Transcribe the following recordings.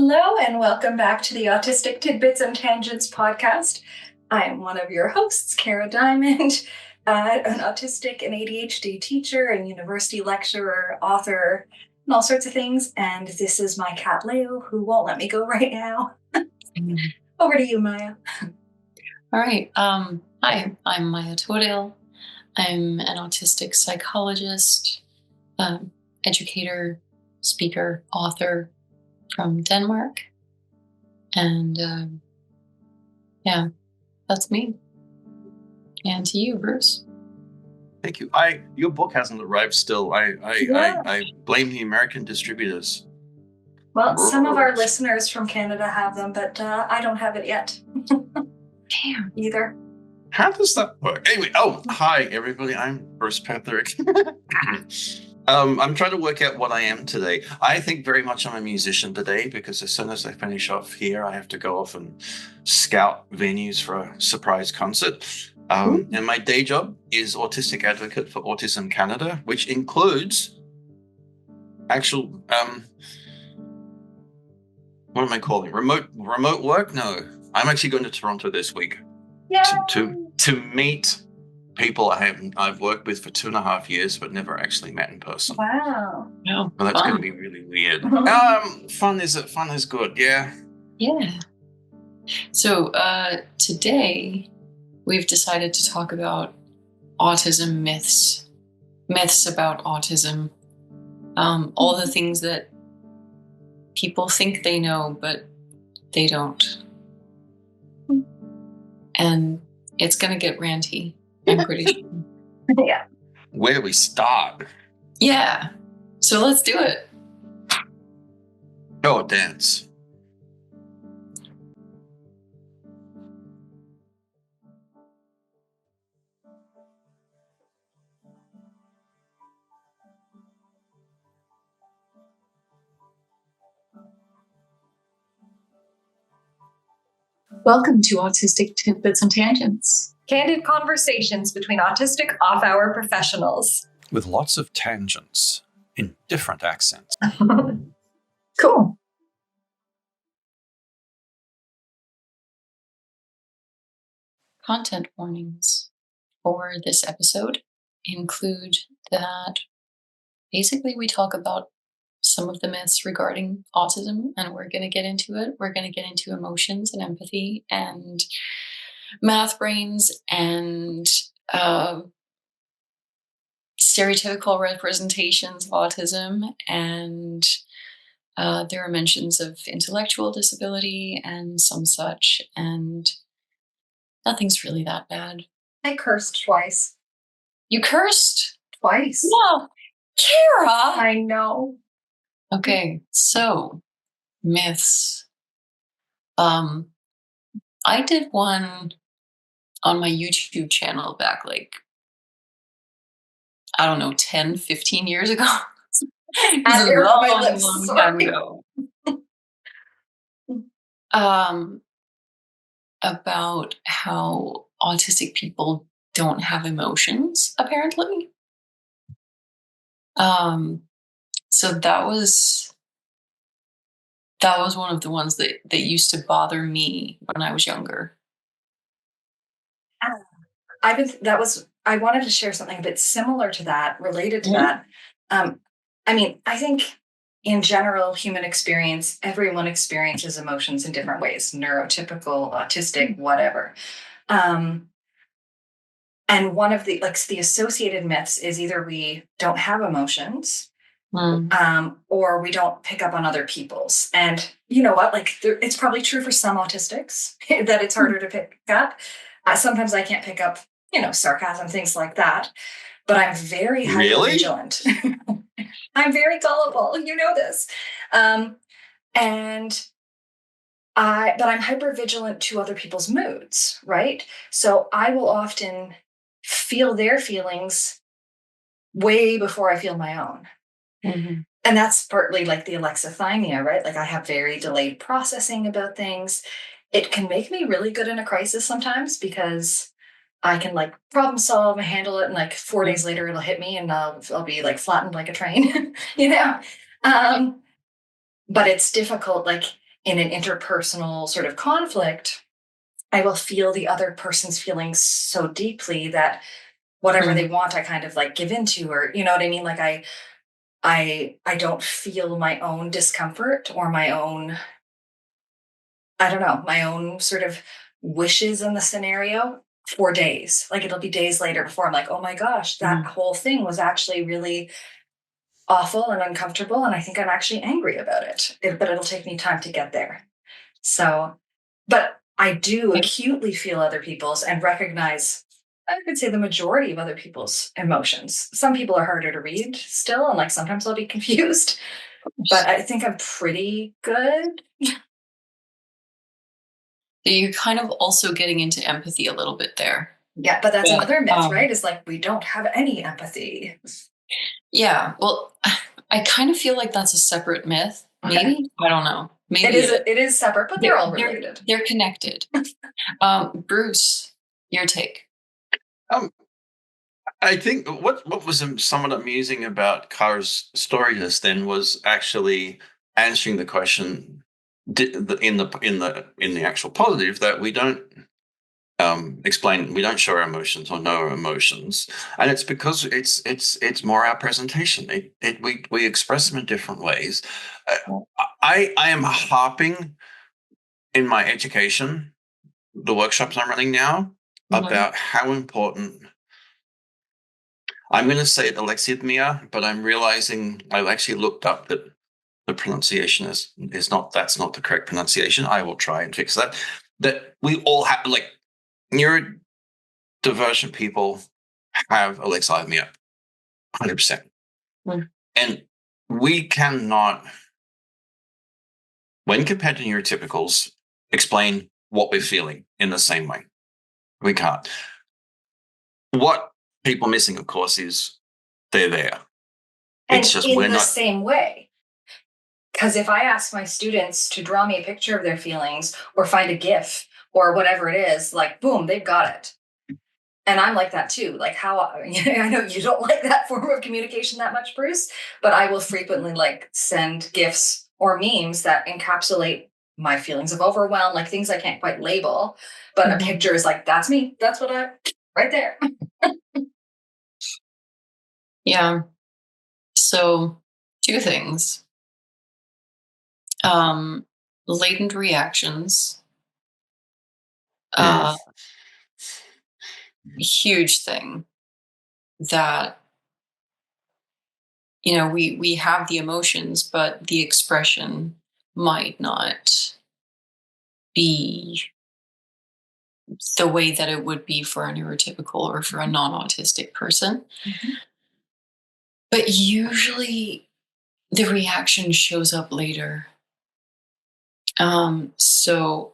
Hello, and welcome back to the Autistic Tidbits and Tangents podcast. I am one of your hosts, Kara Diamond, an autistic and ADHD teacher and university lecturer, author, and all sorts of things. And this is my cat, Leo, who won't let me go right now. Over to you, Maja. All right. Hi, I'm Maja. I'm an autistic psychologist, educator, speaker, author from Denmark. And yeah, that's me. And to you, Bruce. Thank you. Your book hasn't arrived still. I blame the American distributors. Well, some of our listeners from Canada have them, but I don't have it yet. Damn. Either. How does that work? Anyway, hi everybody. I'm Bruce Patrick. I'm trying to work out what I am today. I think very much I'm a musician today because as soon as I finish off here, I have to go off and scout venues for a surprise concert. And my day job is autistic advocate for Autism Canada, which includes actual, what am I calling it? Remote work? No, I'm actually going to Toronto this week to meet people I've worked with for 2.5 years, but never actually met in person. Wow. No, well, that's going to be really weird. Fun is good. Yeah. Yeah. So today we've decided to talk about autism myths about autism, all the things that people think they know, but they don't. And it's going to get ranty. I'm pretty sure. Yeah. Where do we start? Yeah. So let's do it. Oh, dance. Welcome to Autistic Tidbits and Tangents. Candid conversations between autistic off-hour professionals. With lots of tangents in different accents. Cool. Content warnings for this episode include that basically we talk about some of the myths regarding autism, and we're going to get into it. We're going to get into emotions and empathy and math brains and stereotypical representations of autism, and there are mentions of intellectual disability and some such, and nothing's really that bad. I cursed twice. You cursed? Twice. No, Kara! I know. Okay, so myths. I did one on my YouTube channel back 10, 15 years ago. Long time ago. About how autistic people don't have emotions, apparently. So that was one of the ones that used to bother me when I was younger. I wanted to share something a bit similar to that, related to that. I think in general, human experience, everyone experiences emotions in different ways, neurotypical, autistic, whatever. And one of the associated myths is either we don't have emotions, or we don't pick up on other people's. And you know what? It's probably true for some autistics that it's harder to pick up. Sometimes I can't pick up, sarcasm, things like that. But I'm very hypervigilant. I'm very gullible. You know this. But I'm hypervigilant to other people's moods, right? So I will often feel their feelings way before I feel my own. Mm-hmm. And that's partly like the alexithymia, right? I have very delayed processing about things. It can make me really good in a crisis sometimes because I can problem solve and handle it, and 4 days later it'll hit me and I'll be flattened like a train, But it's difficult. in an interpersonal sort of conflict, I will feel the other person's feelings so deeply that whatever they want, I kind of like give into, or you know what I mean? Like I don't feel my own discomfort or my own, I don't know, my own sort of wishes in the scenario for days. Like it'll be days later before I'm like, oh my gosh, that whole thing was actually really awful and uncomfortable. And I think I'm actually angry about but it'll take me time to get there. So, but I do acutely feel other people's and recognize, I would say, the majority of other people's emotions. Some people are harder to read still, and like sometimes I'll be confused, but I think I'm pretty good. You're kind of also getting into empathy a little bit there. Yeah, but that's another myth, right? Is like we don't have any empathy. Yeah, well, I kind of feel like that's a separate myth. Maybe I don't know. Maybe it is separate, but they're all related. They're connected. Bruce, your take. I think what was somewhat amusing about Kara's story just then was actually answering the question in the actual positive, that we don't explain, we don't show our emotions or know our emotions, and it's because it's more our presentation. We express them in different ways. I am harping in my education, the workshops I'm running now, about how important. I'm going to say it alexithymia, but I'm realizing I've actually looked up that the pronunciation is not, that's not the correct pronunciation. I will try and fix that. That we all have, like, neurodivergent people have alexithymia, 100%. And we cannot, when compared to neurotypicals, explain what we're feeling in the same way. We can't. What people are missing, of course, is they're there. And it's just in the same way. Because if I ask my students to draw me a picture of their feelings or find a GIF or whatever it is, like, boom, they've got it. And I'm like that too. Like how, I know you don't like that form of communication that much, Bruce, but I will frequently like send GIFs or memes that encapsulate my feelings of overwhelm, like things I can't quite label, but a picture is like, that's me. That's what right there. Yeah. So 2 things. Latent reactions. Huge thing that, you know, we have the emotions, but the expression might not be the way that it would be for a neurotypical or for a non-autistic person. But usually the reaction shows up later. So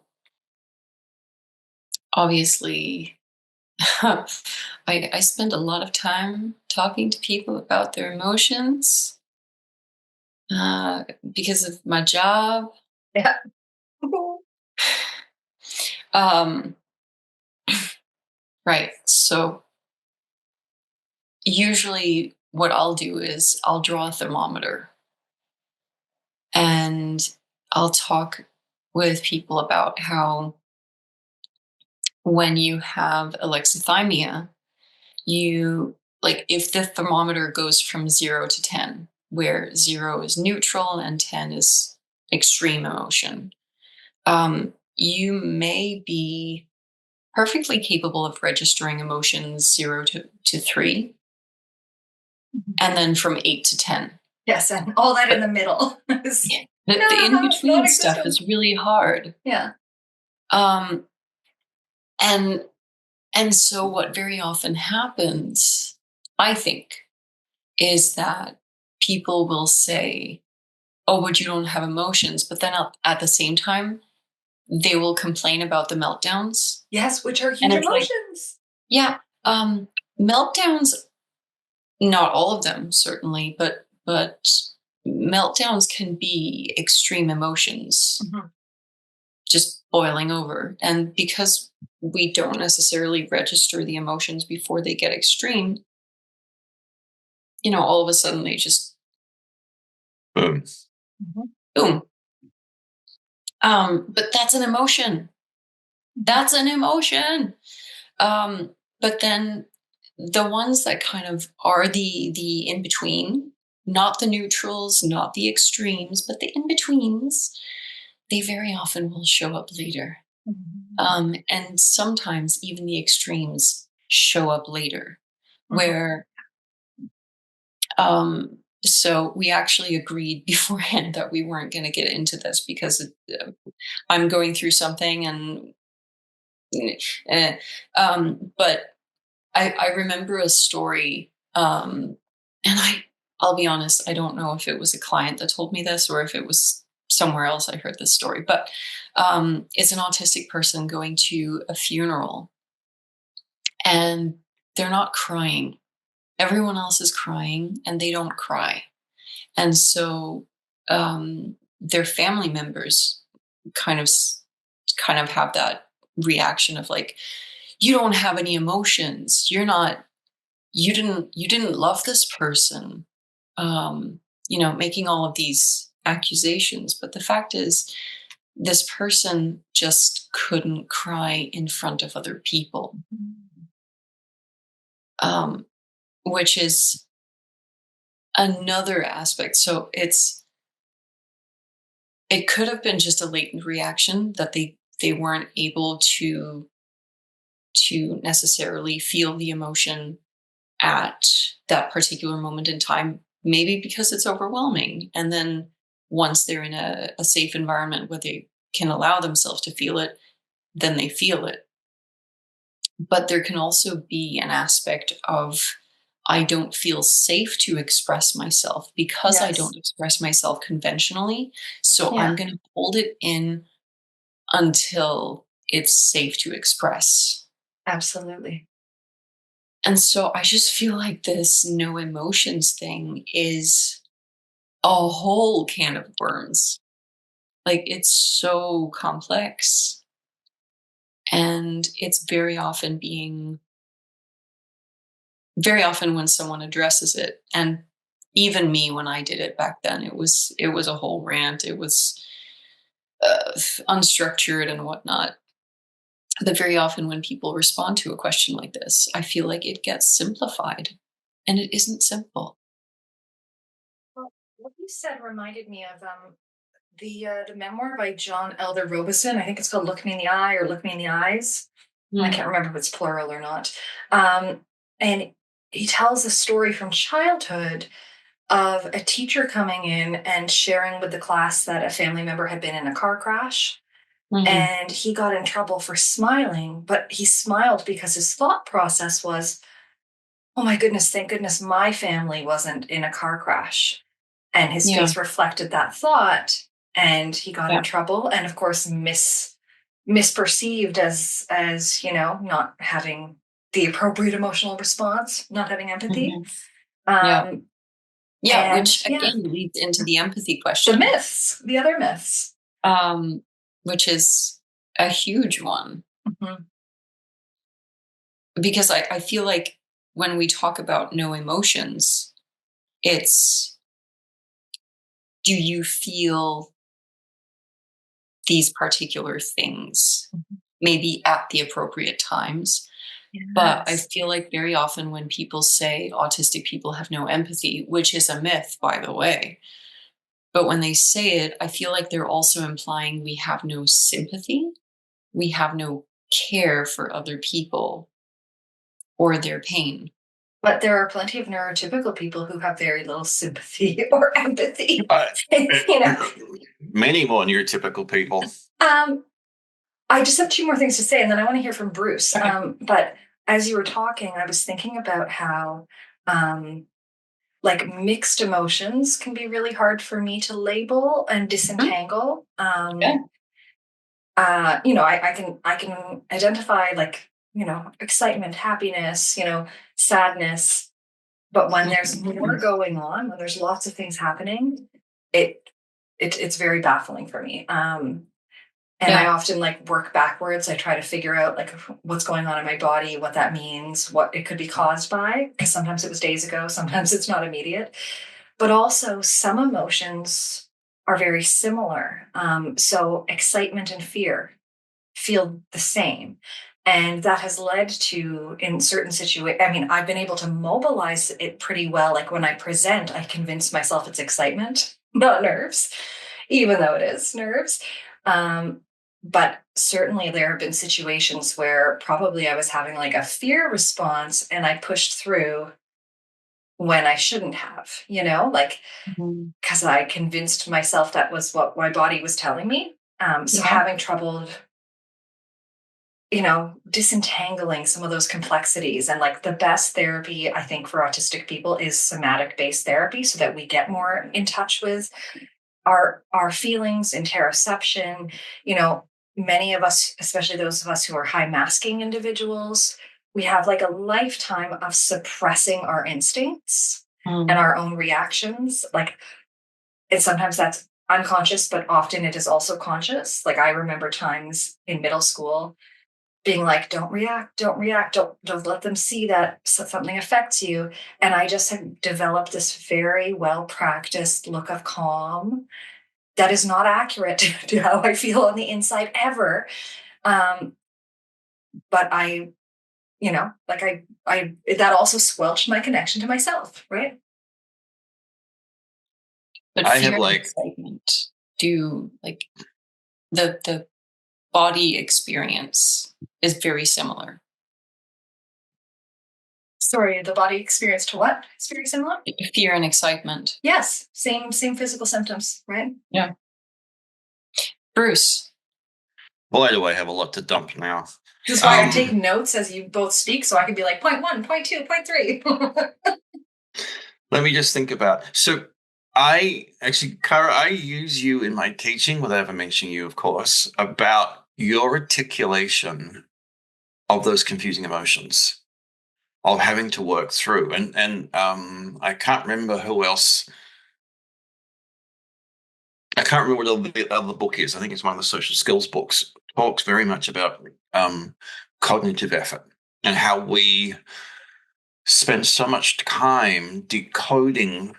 obviously I spend a lot of time talking to people about their emotions because of my job. Yeah. Right. So usually what I'll do is I'll draw a thermometer and I'll talk with people about how when you have alexithymia, you, like, if the thermometer goes from 0 to 10, where 0 is neutral and 10 is extreme emotion, you may be perfectly capable of registering emotions 0 to 3, and then from 8 to 10. Yes, and all that in the middle. The in-between stuff is really hard. Yeah. And so what very often happens, I think, is that people will say, oh, but you don't have emotions. But then at the same time, they will complain about the meltdowns. Yes, which are huge emotions. Like, yeah. Meltdowns, not all of them, certainly, but meltdowns can be extreme emotions just boiling over. And because we don't necessarily register the emotions before they get extreme, you know, all of a sudden they just boom. But that's an emotion. That's an emotion. But then the ones that kind of are the in between, not the neutrals, not the extremes, but the in betweens, they very often will show up later. And sometimes even the extremes show up later, where so we actually agreed beforehand that we weren't going to get into this because I'm going through something, and but I remember a story, and I'll be honest, I don't know if it was a client that told me this or if it was somewhere else I heard this story, but it's an autistic person going to a funeral, and they're not crying. Everyone else is crying and they don't cry. And so their family members kind of have that reaction of like, you don't have any emotions. You didn't love this person. Making all of these accusations. But the fact is, this person just couldn't cry in front of other people, which is another aspect. So it could have been just a latent reaction that they weren't able to necessarily feel the emotion at that particular moment in time, maybe because it's overwhelming. And then once they're in a safe environment where they can allow themselves to feel it, then they feel it. But there can also be an aspect of, I don't feel safe to express myself because I don't express myself conventionally. So I'm going to hold it in until it's safe to express. Absolutely. And so I just feel like this no emotions thing is a whole can of worms. Like, it's so complex. And it's very often when someone addresses it, and even me when I did it back then, it was a whole rant. It was unstructured and whatnot. But very often when people respond to a question like this, I feel like it gets simplified, and it isn't simple. Well, what you said reminded me of the memoir by John Elder Robison. I think it's called "Look Me in the Eye" or "Look Me in the Eyes." I can't remember if it's plural or not. And he tells a story from childhood of a teacher coming in and sharing with the class that a family member had been in a car crash. And he got in trouble for smiling, but he smiled because his thought process was, oh my goodness, thank goodness my family wasn't in a car crash. And his face reflected that thought, and he got in trouble. And of course, misperceived as not having the appropriate emotional response, not having empathy. Which again leads into the empathy question. The other myths. Which is a huge one. Because I feel like when we talk about no emotions, it's, do you feel these particular things maybe at the appropriate times? But I feel like very often when people say autistic people have no empathy, which is a myth, by the way, but when they say it, I feel like they're also implying we have no sympathy, we have no care for other people or their pain. But there are plenty of neurotypical people who have very little sympathy or empathy. Many more neurotypical people. I just have two more things to say, and then I want to hear from Bruce. But as you were talking, I was thinking about how like mixed emotions can be really hard for me to label and disentangle. I can identify like, excitement, happiness, sadness. But when there's more going on, when there's lots of things happening, it's very baffling for me. I often like work backwards. I try to figure out like what's going on in my body, what that means, what it could be caused by, because sometimes it was days ago, sometimes it's not immediate. But also some emotions are very similar. So excitement and fear feel the same. And that has led to, in certain situations, I mean, I've been able to mobilize it pretty well. Like when I present, I convince myself it's excitement, not nerves, even though it is nerves. But certainly there have been situations where probably I was having like a fear response and I pushed through when I shouldn't have, like because I convinced myself that was what my body was telling me. So Yeah. having trouble disentangling some of those complexities. And like the best therapy, I think, for autistic people is somatic based therapy so that we get more in touch with our feelings, interoception. Many of us, especially those of us who are high masking individuals, we have like a lifetime of suppressing our instincts and our own reactions. Like, and sometimes that's unconscious, but often it is also conscious. Like I remember times in middle school being like, don't react, don't let them see that something affects you. And I just have developed this very well practiced look of calm that is not accurate to how I feel on the inside ever. But I that also squelched my connection to myself, right? But I fear have and like, excitement do like the body experience is very similar. Sorry, the body experience to what? It's very similar. Fear and excitement. Yes, same physical symptoms, right? Yeah. Bruce. boy, do I have a lot to dump now. This is why I take notes as you both speak, so I can be like point 1, point 2, point 3. Let me just think about. So Cara, I use you in my teaching without ever mentioning you, of course, about your articulation of those confusing emotions, of having to work through. And I can't remember who else. I can't remember what the other book is. I think it's one of the social skills books. Talks very much about cognitive effort and how we spend so much time decoding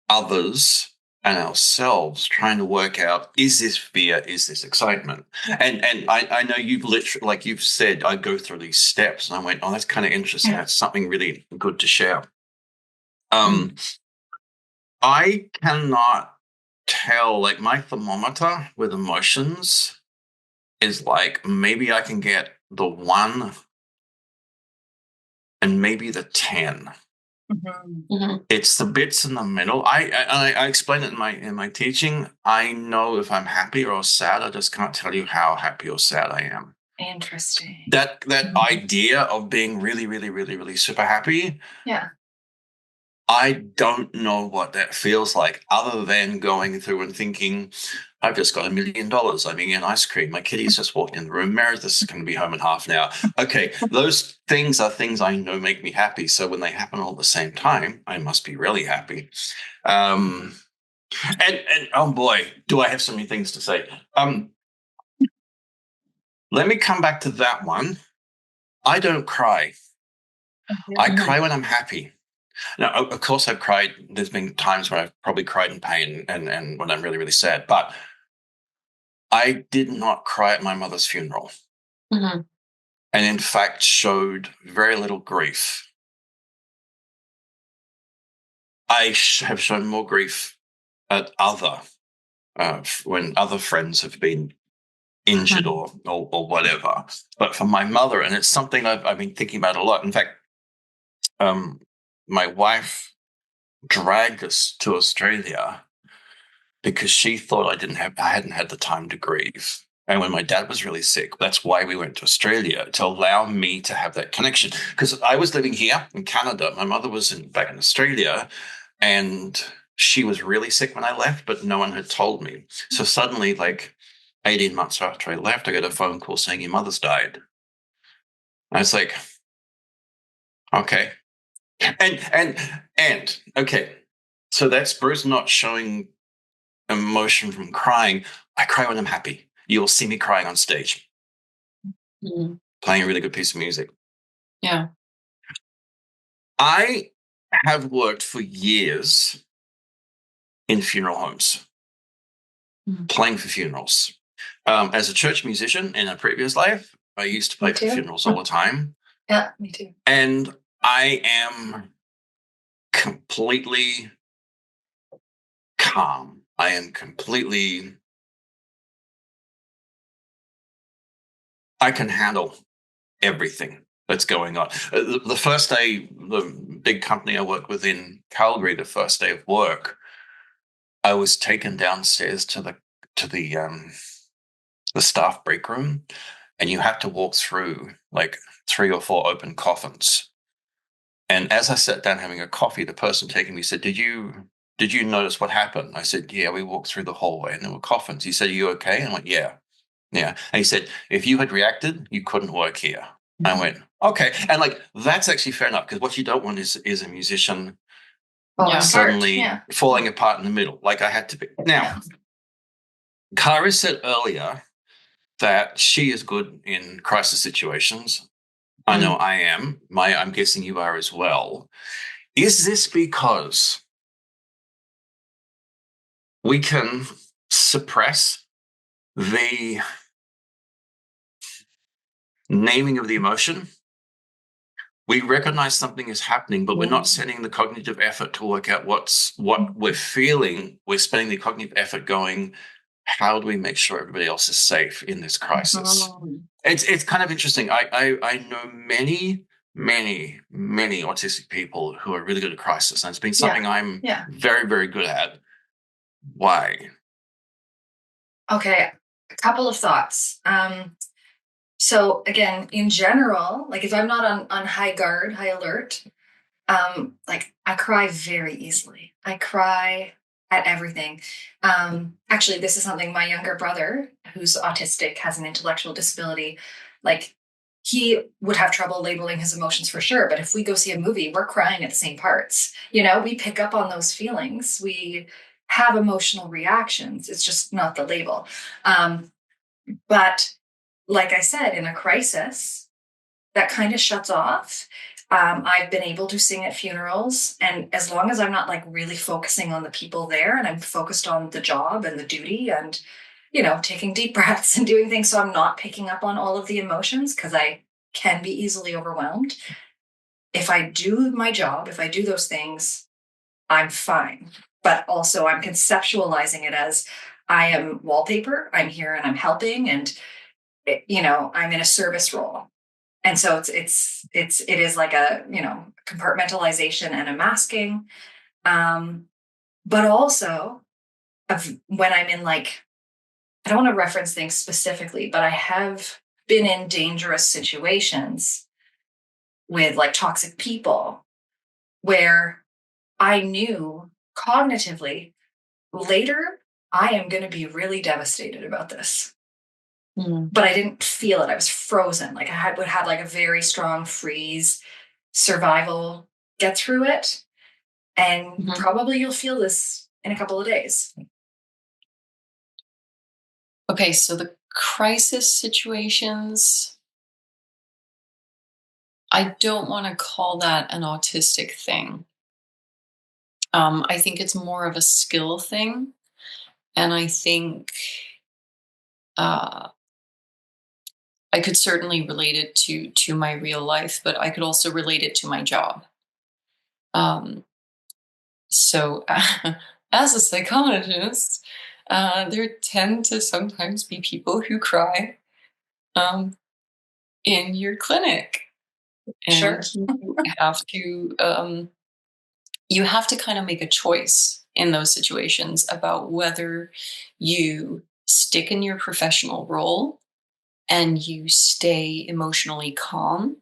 others and ourselves, trying to work out, is this fear, is this excitement? And I know you've literally, like you've said, I go through these steps, and I went, oh, that's kind of interesting. Yeah. That's something really good to share. I cannot tell, like my thermometer with emotions is like maybe I can get the 1 and maybe the 10. It's the bits in the middle. I explain it in my teaching. I know if I'm happy or sad. I just can't tell you how happy or sad I am. Interesting. That idea of being really, really, really, really super happy. Yeah. I don't know what that feels like, other than going through and thinking, I've just got $1 million. I'm eating an ice cream. My kitty's just walked in the room. Meredith's going to be home in half an hour. Okay, those things are things I know make me happy. So when they happen all at the same time, I must be really happy. And oh boy, do I have so many things to say. Let me come back to that one. I don't cry. I cry when I'm happy. Now, of course, I've cried. There's been times where I've probably cried in pain and when I'm really, really sad. But I did not cry at my mother's funeral. And in fact, showed very little grief. I have shown more grief at when other friends have been injured or whatever. But for my mother, and it's something I've been thinking about a lot. In fact, my wife dragged us to Australia because she thought I hadn't had the time to grieve. And when my dad was really sick, that's why we went to Australia, to allow me to have that connection. Because I was living here in Canada. My mother was back in Australia, and she was really sick when I left, but no one had told me. So suddenly, like 18 months after I left, I got a phone call saying your mother's died. I was like, okay. And okay. So that's Bruce not showing emotion from crying. I cry when I'm happy. You'll see me crying on stage, playing a really good piece of music. Yeah. I have worked for years in funeral homes. playing for funerals. As a church musician in a previous life, I used to play for funerals all the time. Yeah, me too. And I am completely calm. I am completely, I can handle everything that's going on. The first day, the big company I worked with in Calgary, the first day of work, I was taken downstairs to the staff break room, and you had to walk through like 3 or 4 open coffins. And as I sat down having a coffee, the person taking me said, Did you notice what happened? I said, yeah, we walked through the hallway and there were coffins. He said, Are you okay? And I went, yeah. And he said, if you had reacted, you couldn't work here. I went, okay. And like, that's actually fair enough, because what you don't want is a musician suddenly falling apart in the middle, like I had to be. Now, Kara said earlier that she is good in crisis situations. I know I am. I'm guessing you are as well. Is this because we can suppress the naming of the emotion? We recognize something is happening, but we're not spending the cognitive effort to work out what we're feeling. We're spending the cognitive effort going, how do we make sure everybody else is safe in this crisis? It's kind of interesting. I know many autistic people who are really good at crisis, and it's been something I'm very, very good at. Why? Okay, a couple of thoughts. So again, in general, like if I'm not on high guard, high alert, like I cry very easily. I cry at everything. Actually, this is something my younger brother, who's autistic, has an intellectual disability. Like he would have trouble labeling his emotions for sure. But if we go see a movie, we're crying at the same parts. We pick up on those feelings. We have emotional reactions. It's just not the label. But like I said, in a crisis, that kind of shuts off. I've been able to sing at funerals, and as long as I'm not like really focusing on the people there and I'm focused on the job and the duty and, taking deep breaths and doing things so I'm not picking up on all of the emotions, because I can be easily overwhelmed. If I do my job, if I do those things, I'm fine. But also I'm conceptualizing it as I am wallpaper, I'm here and I'm helping, and I'm in a service role. And so it is like a, compartmentalization and a masking. But also when I'm in like, I don't want to reference things specifically, but I have been in dangerous situations with like toxic people where I knew cognitively later, I am going to be really devastated about this. But I didn't feel it. I was frozen. Like I would have like a very strong freeze, survival, get through it. And probably you'll feel this in a couple of days. Okay, so the crisis situations, I don't want to call that an autistic thing. I think it's more of a skill thing. And I think I could certainly relate it to my real life, but I could also relate it to my job. So as a psychologist, there tend to sometimes be people who cry in your clinic. And Sure. You have to kind of make a choice in those situations about whether you stick in your professional role and you stay emotionally calm,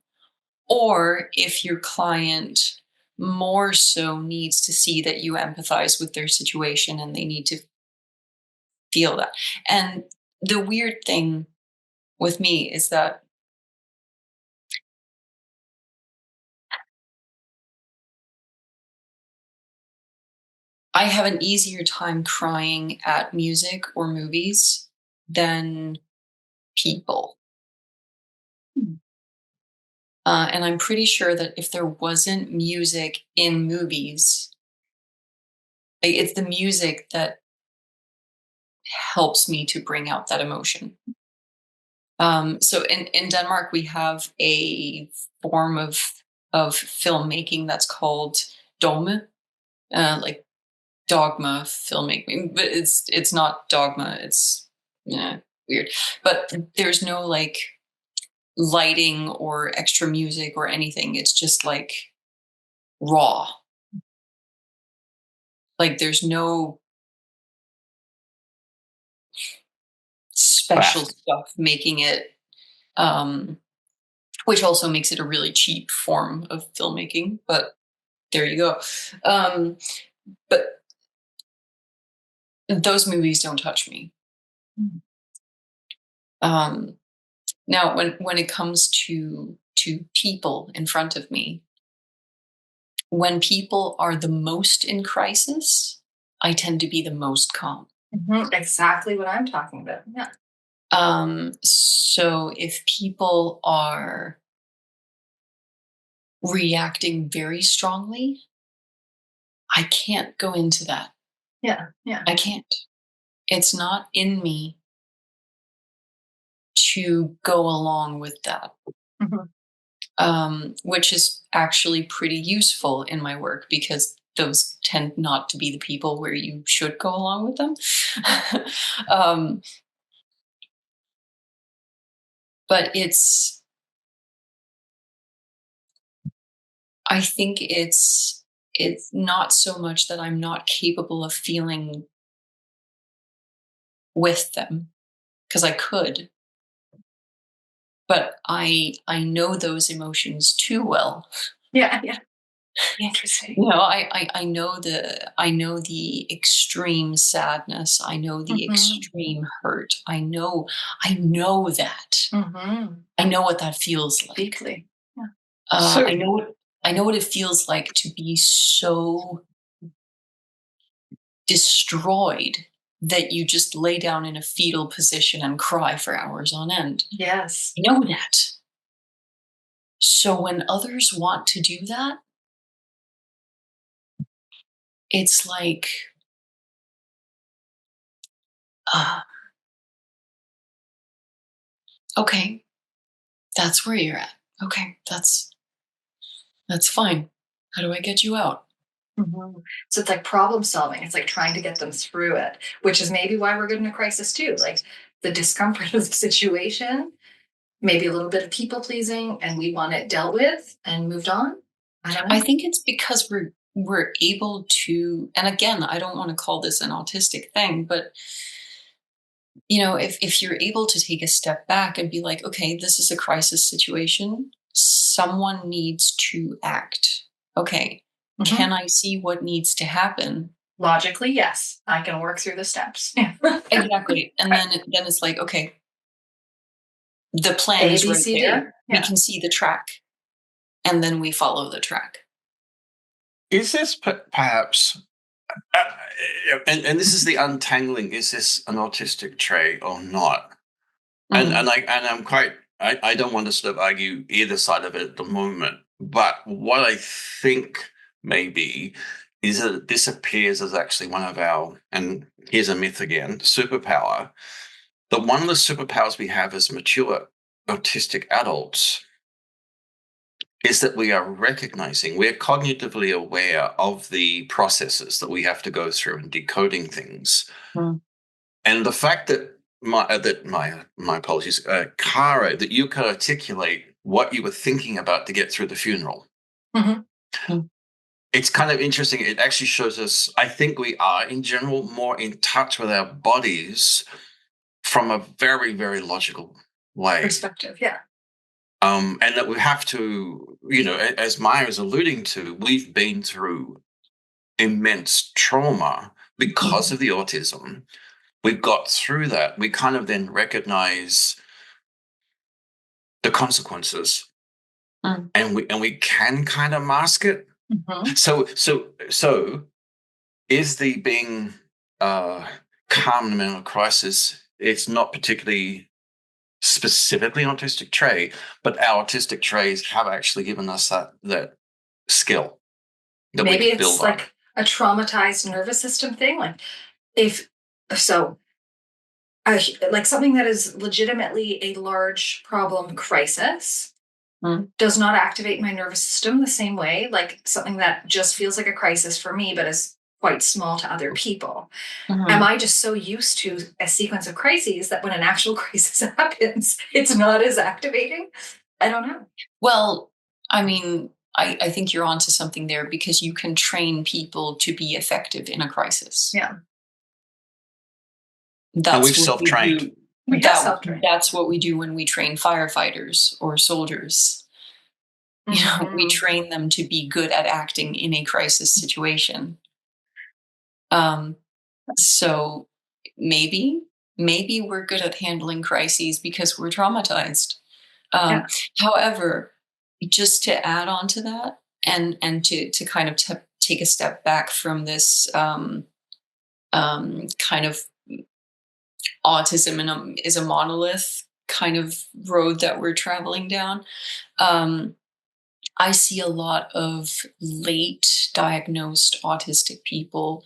or if your client more so needs to see that you empathize with their situation and they need to feel that. And the weird thing with me is that I have an easier time crying at music or movies than people. And I'm pretty sure that if there wasn't music in movies, it's the music that helps me to bring out that emotion. So in Denmark, we have a form of filmmaking that's called dogma, like dogma filmmaking, but it's not dogma. It's weird, but there's no like lighting or extra music or anything. It's just like raw. Like there's no special stuff making it, which also makes it a really cheap form of filmmaking. But there you go. But those movies don't touch me. Now, when it comes to people in front of me, when people are the most in crisis, I tend to be the most calm. Exactly what I'm talking about. Yeah. So if people are reacting very strongly, I can't go into that. Yeah. Yeah. I can't. It's not in me to go along with that. Which is actually pretty useful in my work because those tend not to be the people where you should go along with them. But I think it's not so much that I'm not capable of feeling with them, because I could, but I know those emotions too well. Yeah. Yeah. Interesting. I know the extreme sadness. I know the extreme hurt. I know that. I know what that feels like. Deeply. Yeah. I know what it feels like to be so destroyed that you just lay down in a fetal position and cry for hours on end. Yes. I know that. So when others want to do that, it's like, okay, that's where you're at. Okay, that's fine. How do I get you out? So it's like problem solving. It's like trying to get them through it, which is maybe why we're good in a crisis too. Like the discomfort of the situation, maybe a little bit of people pleasing, and we want it dealt with and moved on. I don't know. I think it's because we're able to, and again, I don't want to call this an autistic thing, but if you're able to take a step back and be like, okay, this is a crisis situation, someone needs to act. Okay, can I see what needs to happen? Logically, yes, I can work through the steps. Exactly. And then it's like, okay, the plan is right there. Yeah. We can see the track, and then we follow the track. Is this perhaps, and this is the untangling, is this an autistic trait or not? And I'm quite, I don't want to sort of argue either side of it at the moment, but what I think maybe is that it disappears as actually one of our, and here's a myth again, superpower, that one of the superpowers we have as mature autistic adults is that we are recognizing, we're cognitively aware of the processes that we have to go through in decoding things. And the fact that my apologies, Cara, that you could articulate what you were thinking about to get through the funeral. It's kind of interesting. It actually shows us, I think we are in general more in touch with our bodies from a very, very logical way. Perspective, yeah. And that we have to, as Maja is alluding to, we've been through immense trauma because of the autism. We've got through that. We kind of then recognize the consequences, and we can kind of mask it. So is the being calm in a mental crisis? It's not particularly specifically an autistic trait, but our autistic traits have actually given us that skill that maybe we can build it's like a traumatized nervous system thing. Like like something that is legitimately a large problem crisis does not activate my nervous system the same way, like something that just feels like a crisis for me, but is quite small to other people. Am I just so used to a sequence of crises that when an actual crisis happens, it's not as activating? I don't know. Well, I mean, I think you're onto something there, because you can train people to be effective in a crisis. Yeah. And we've self-trained. That's what we do when we train firefighters or soldiers. You know, we train them to be good at acting in a crisis situation. So maybe we're good at handling crises because we're traumatized. However, just to add on to that, and to kind of take a step back from this kind of autism is a monolith kind of road that we're traveling down. I see a lot of late diagnosed autistic people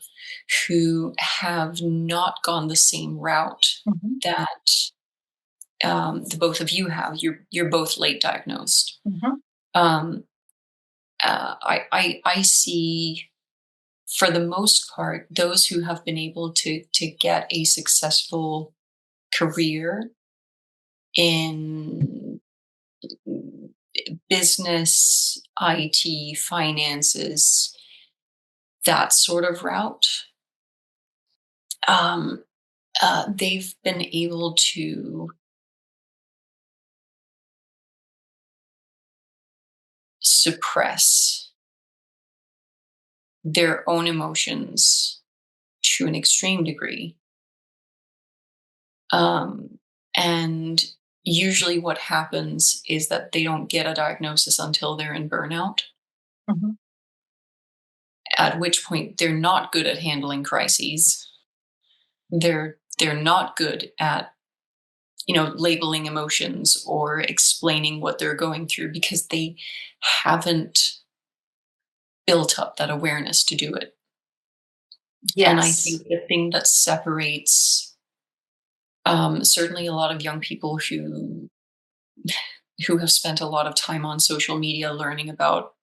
who have not gone the same route that the both of you have. You're both late diagnosed. I see, for the most part, those who have been able to get a successful career in business, IT, finances, that sort of route. They've been able to suppress their own emotions to an extreme degree. And usually what happens is that they don't get a diagnosis until they're in burnout. At which point they're not good at handling crises. They're not good at, labeling emotions or explaining what they're going through, because they haven't built up that awareness to do it. Yes. And I think the thing that separates certainly a lot of young people who have spent a lot of time on social media learning about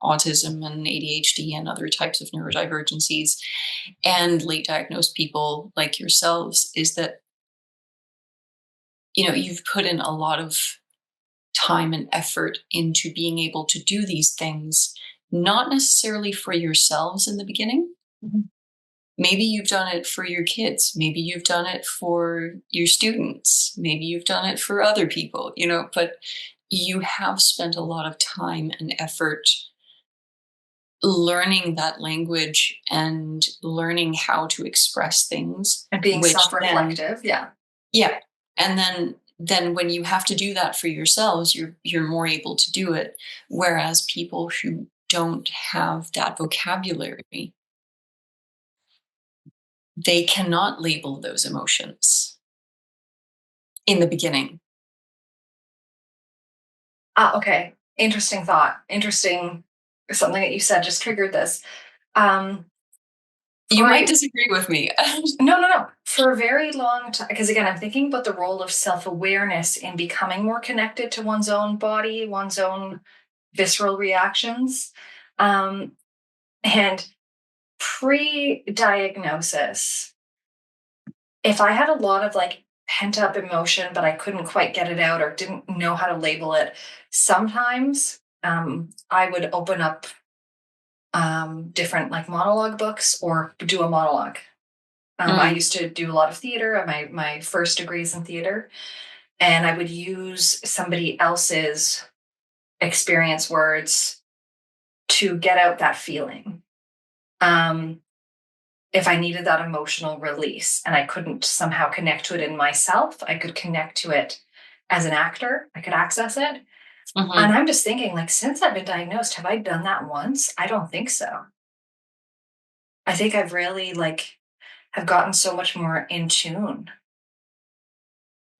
autism and ADHD and other types of neurodivergencies, and late diagnosed people like yourselves, is that, you've put in a lot of time and effort into being able to do these things, not necessarily for yourselves in the beginning. Maybe you've done it for your kids. Maybe you've done it for your students. Maybe you've done it for other people, but you have spent a lot of time and effort learning that language and learning how to express things. And being self-reflective. Yeah. And then when you have to do that for yourselves, you're more able to do it. Whereas people who don't have that vocabulary, they cannot label those emotions in the beginning. Okay. Interesting thought. Interesting. Something that you said just triggered this. You might disagree with me. No. For a very long time, because again, I'm thinking about the role of self-awareness in becoming more connected to one's own body, one's own visceral reactions. And pre-diagnosis, if I had a lot of pent up emotion, but I couldn't quite get it out or didn't know how to label it, sometimes I would open up different monologue books or do a monologue. I used to do a lot of theater. My first degrees in theater, and I would use somebody else's experience words to get out that feeling. If I needed that emotional release and I couldn't somehow connect to it in myself, I could connect to it as an actor. I could access it. And I'm just thinking, since I've been diagnosed, have I done that once? I don't think so. I think I've really have gotten so much more in tune.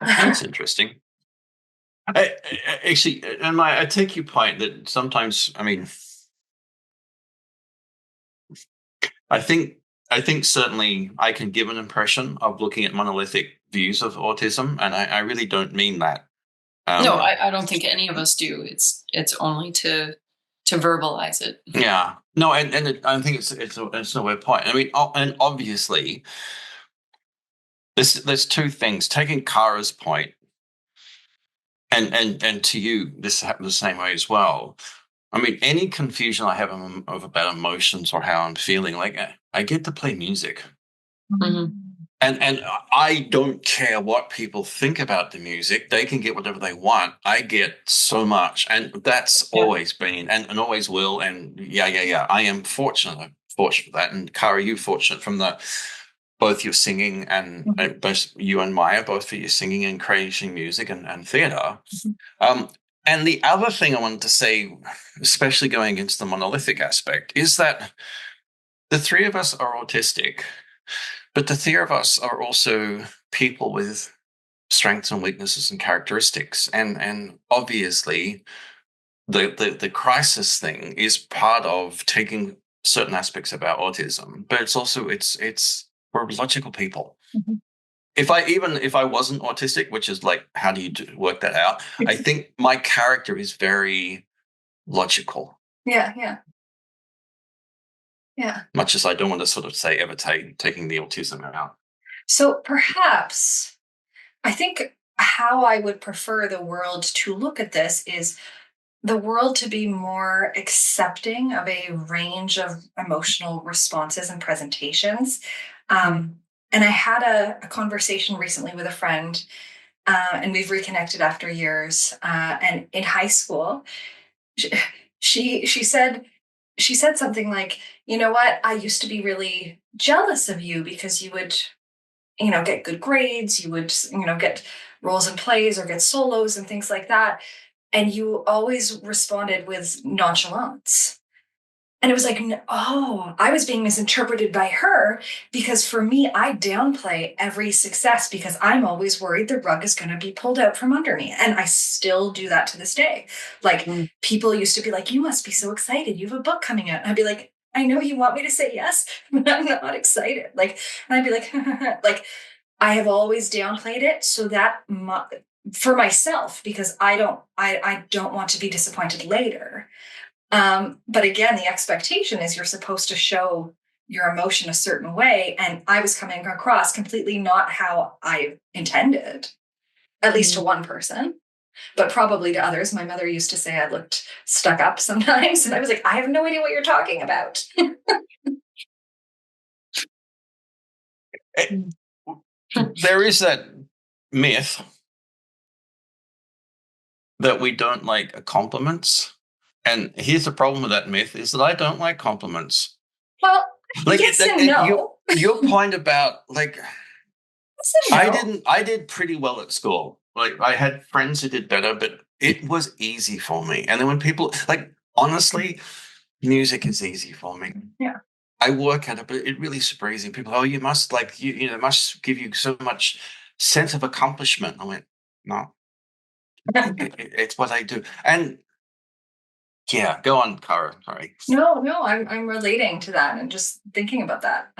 That's interesting. Actually, and I take your point that sometimes, I think certainly I can give an impression of looking at monolithic views of autism, and I really don't mean that. No, I don't think any of us do. It's only to verbalize it. Yeah, no, I think it's no way point. I mean, and obviously, there's two things. Taking Kara's point, and to you, this happened the same way as well. I mean, any confusion I have about emotions or how I'm feeling, like I get to play music. Mm-hmm. And I don't care what people think about the music. They can get whatever they want. I get so much. And that's always been and always will. And yeah. I am fortunate for that. And Kara, you fortunate from both your singing and both you and Maja, both for your singing and creating music and theatre. And the other thing I wanted to say, especially going into the monolithic aspect, is that the three of us are autistic. But the three of us are also people with strengths and weaknesses and characteristics. And obviously the crisis thing is part of taking certain aspects about autism, but it's also we're logical people. Mm-hmm. If I wasn't autistic, which is like, how do you work that out? I think my character is very logical. Yeah. Much as I don't want to sort of say ever taking the autism out. So perhaps I think how I would prefer the world to look at this is the world to be more accepting of a range of emotional responses and presentations. And I had a conversation recently with a friend, and we've reconnected after years. And in high school, she said something like, "You know what? I used to be really jealous of you because you would, get good grades, you would, get roles in plays or get solos and things like that. And you always responded with nonchalance." And it was like, oh, I was being misinterpreted by her because for me, I downplay every success because I'm always worried the rug is going to be pulled out from under me. And I still do that to this day. Like people used to be like, you must be so excited. You have a book coming out. And I'd be like, I know you want me to say yes, but I'm not excited. Like, and I'd be like, like, I have always downplayed it so that for myself, because I don't want to be disappointed later. But again, the expectation is you're supposed to show your emotion a certain way. And I was coming across completely not how I intended, at least to one person, but probably to others. My mother used to say I looked stuck up sometimes. And I was like, I have no idea what you're talking about. There is that myth that we don't like compliments. And here's the problem with that myth is that I don't like compliments. Well, yes and no. Your point about like, yes and no. I did pretty well at school. Like I had friends who did better, but it was easy for me. And then when people like, honestly, music is easy for me. Yeah. I work at it, but it really super easy. People, oh, you must like, must give you so much sense of accomplishment. I went, no, it's what I do. And yeah, go on, Kara. Sorry. No, I'm relating to that and just thinking about that.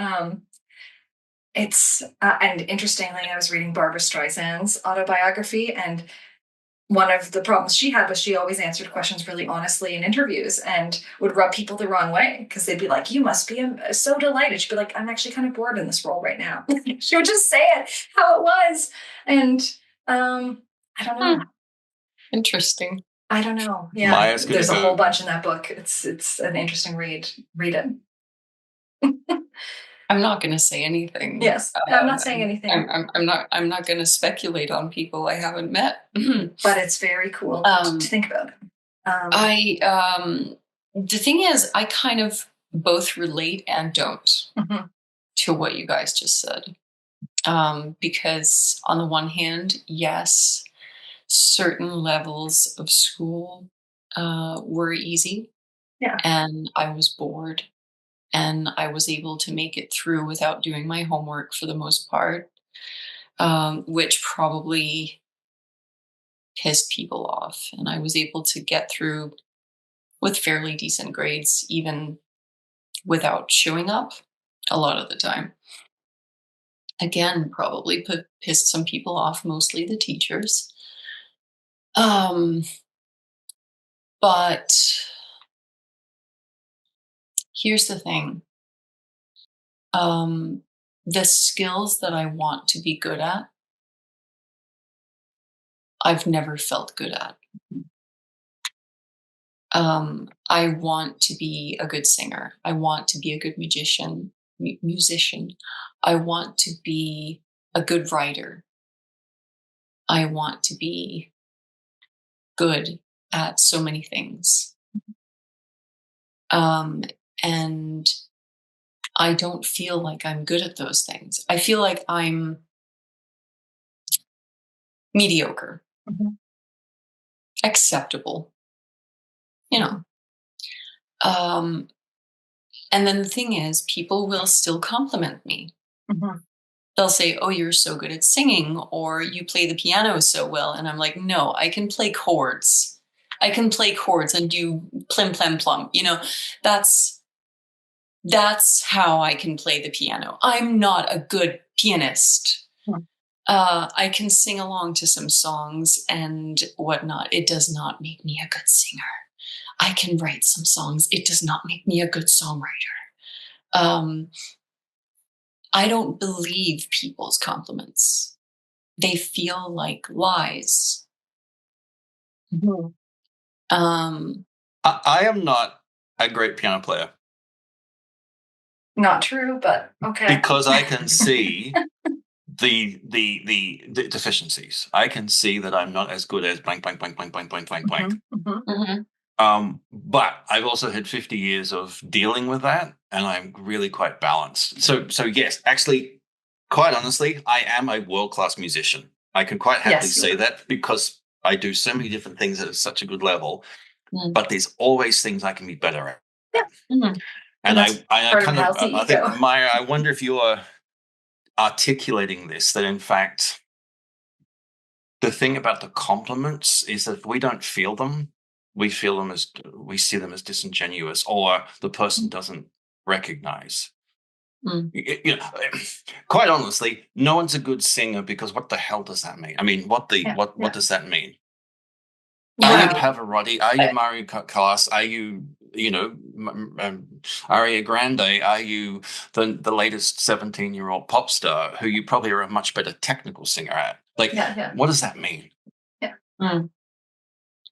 It's and interestingly, I was reading Barbara Streisand's autobiography, and one of the problems she had was she always answered questions really honestly in interviews and would rub people the wrong way because they'd be like, "You must be so delighted." She'd be like, "I'm actually kind of bored in this role right now." She would just say it how it was, and I don't know. Interesting. I don't know. Yeah, there's a whole bunch in that book. It's an interesting read. Read it. I'm not going to say anything. Yes, I'm not saying anything. I'm not going to speculate on people I haven't met. But it's very cool to think about. The thing is, I kind of both relate and don't to what you guys just said. Because on the one hand, yes, certain levels of school were easy. Yeah. And I was bored. And I was able to make it through without doing my homework for the most part, which probably pissed people off. And I was able to get through with fairly decent grades, even without showing up a lot of the time. again, probably pissed some people off, mostly the teachers. But here's the thing. The skills that I want to be good at, I've never felt good at. I want to be a good singer. I want to be a good musician. I want to be a good writer. I want to be good at so many things. And I don't feel like I'm good at those things. I feel like I'm mediocre, acceptable, you know. And then the thing is, people will still compliment me. They'll say, "Oh, you're so good at singing," or "You play the piano so well." And I'm like, "No, I can play chords. I can play chords and do plim, plam, plum." You know, that's how I can play the piano. I'm not a good pianist. I can sing along to some songs and whatnot. It does not make me a good singer. I can write some songs. It does not make me a good songwriter. I don't believe people's compliments. They feel like lies. I am not a great piano player. Not true, but okay. Because I can see the deficiencies. I can see that I'm not as good as blank, blank, blank, blank, blank, blank, blank, blank. But I've also had 50 years of dealing with that, and I'm really quite balanced. So yes, actually, quite honestly, I am a world-class musician. I can quite happily say that because I do so many different things at such a good level. But there's always things I can be better at. Yeah. And I think, Maja, I wonder if you're articulating this, that in fact, the thing about the compliments is that if we don't feel them, we see them as disingenuous, or the person doesn't recognize. You know, quite honestly, no one's a good singer because what the hell does that mean? I mean, what does that mean? Are you Pavarotti? Are you Mario Callas? Are you, Aria Grande? Are you the latest 17-year-old pop star who you probably are a much better technical singer at? Like, what does that mean?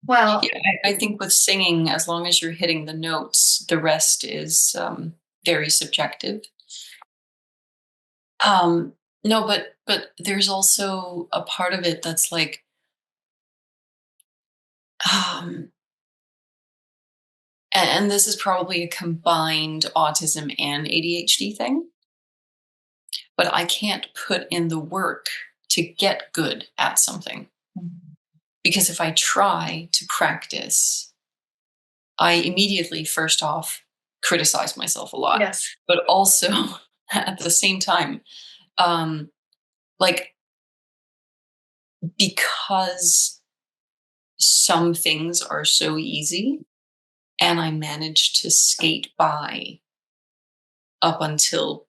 Well, I think with singing, as long as you're hitting the notes, the rest is very subjective. No, but there's also a part of it that's like, and this is probably a combined autism and ADHD thing, but I can't put in the work to get good at something. Because if I try to practice, I immediately, first off, criticize myself a lot. Yes. But also, at the same time, because some things are so easy, and I managed to skate by up until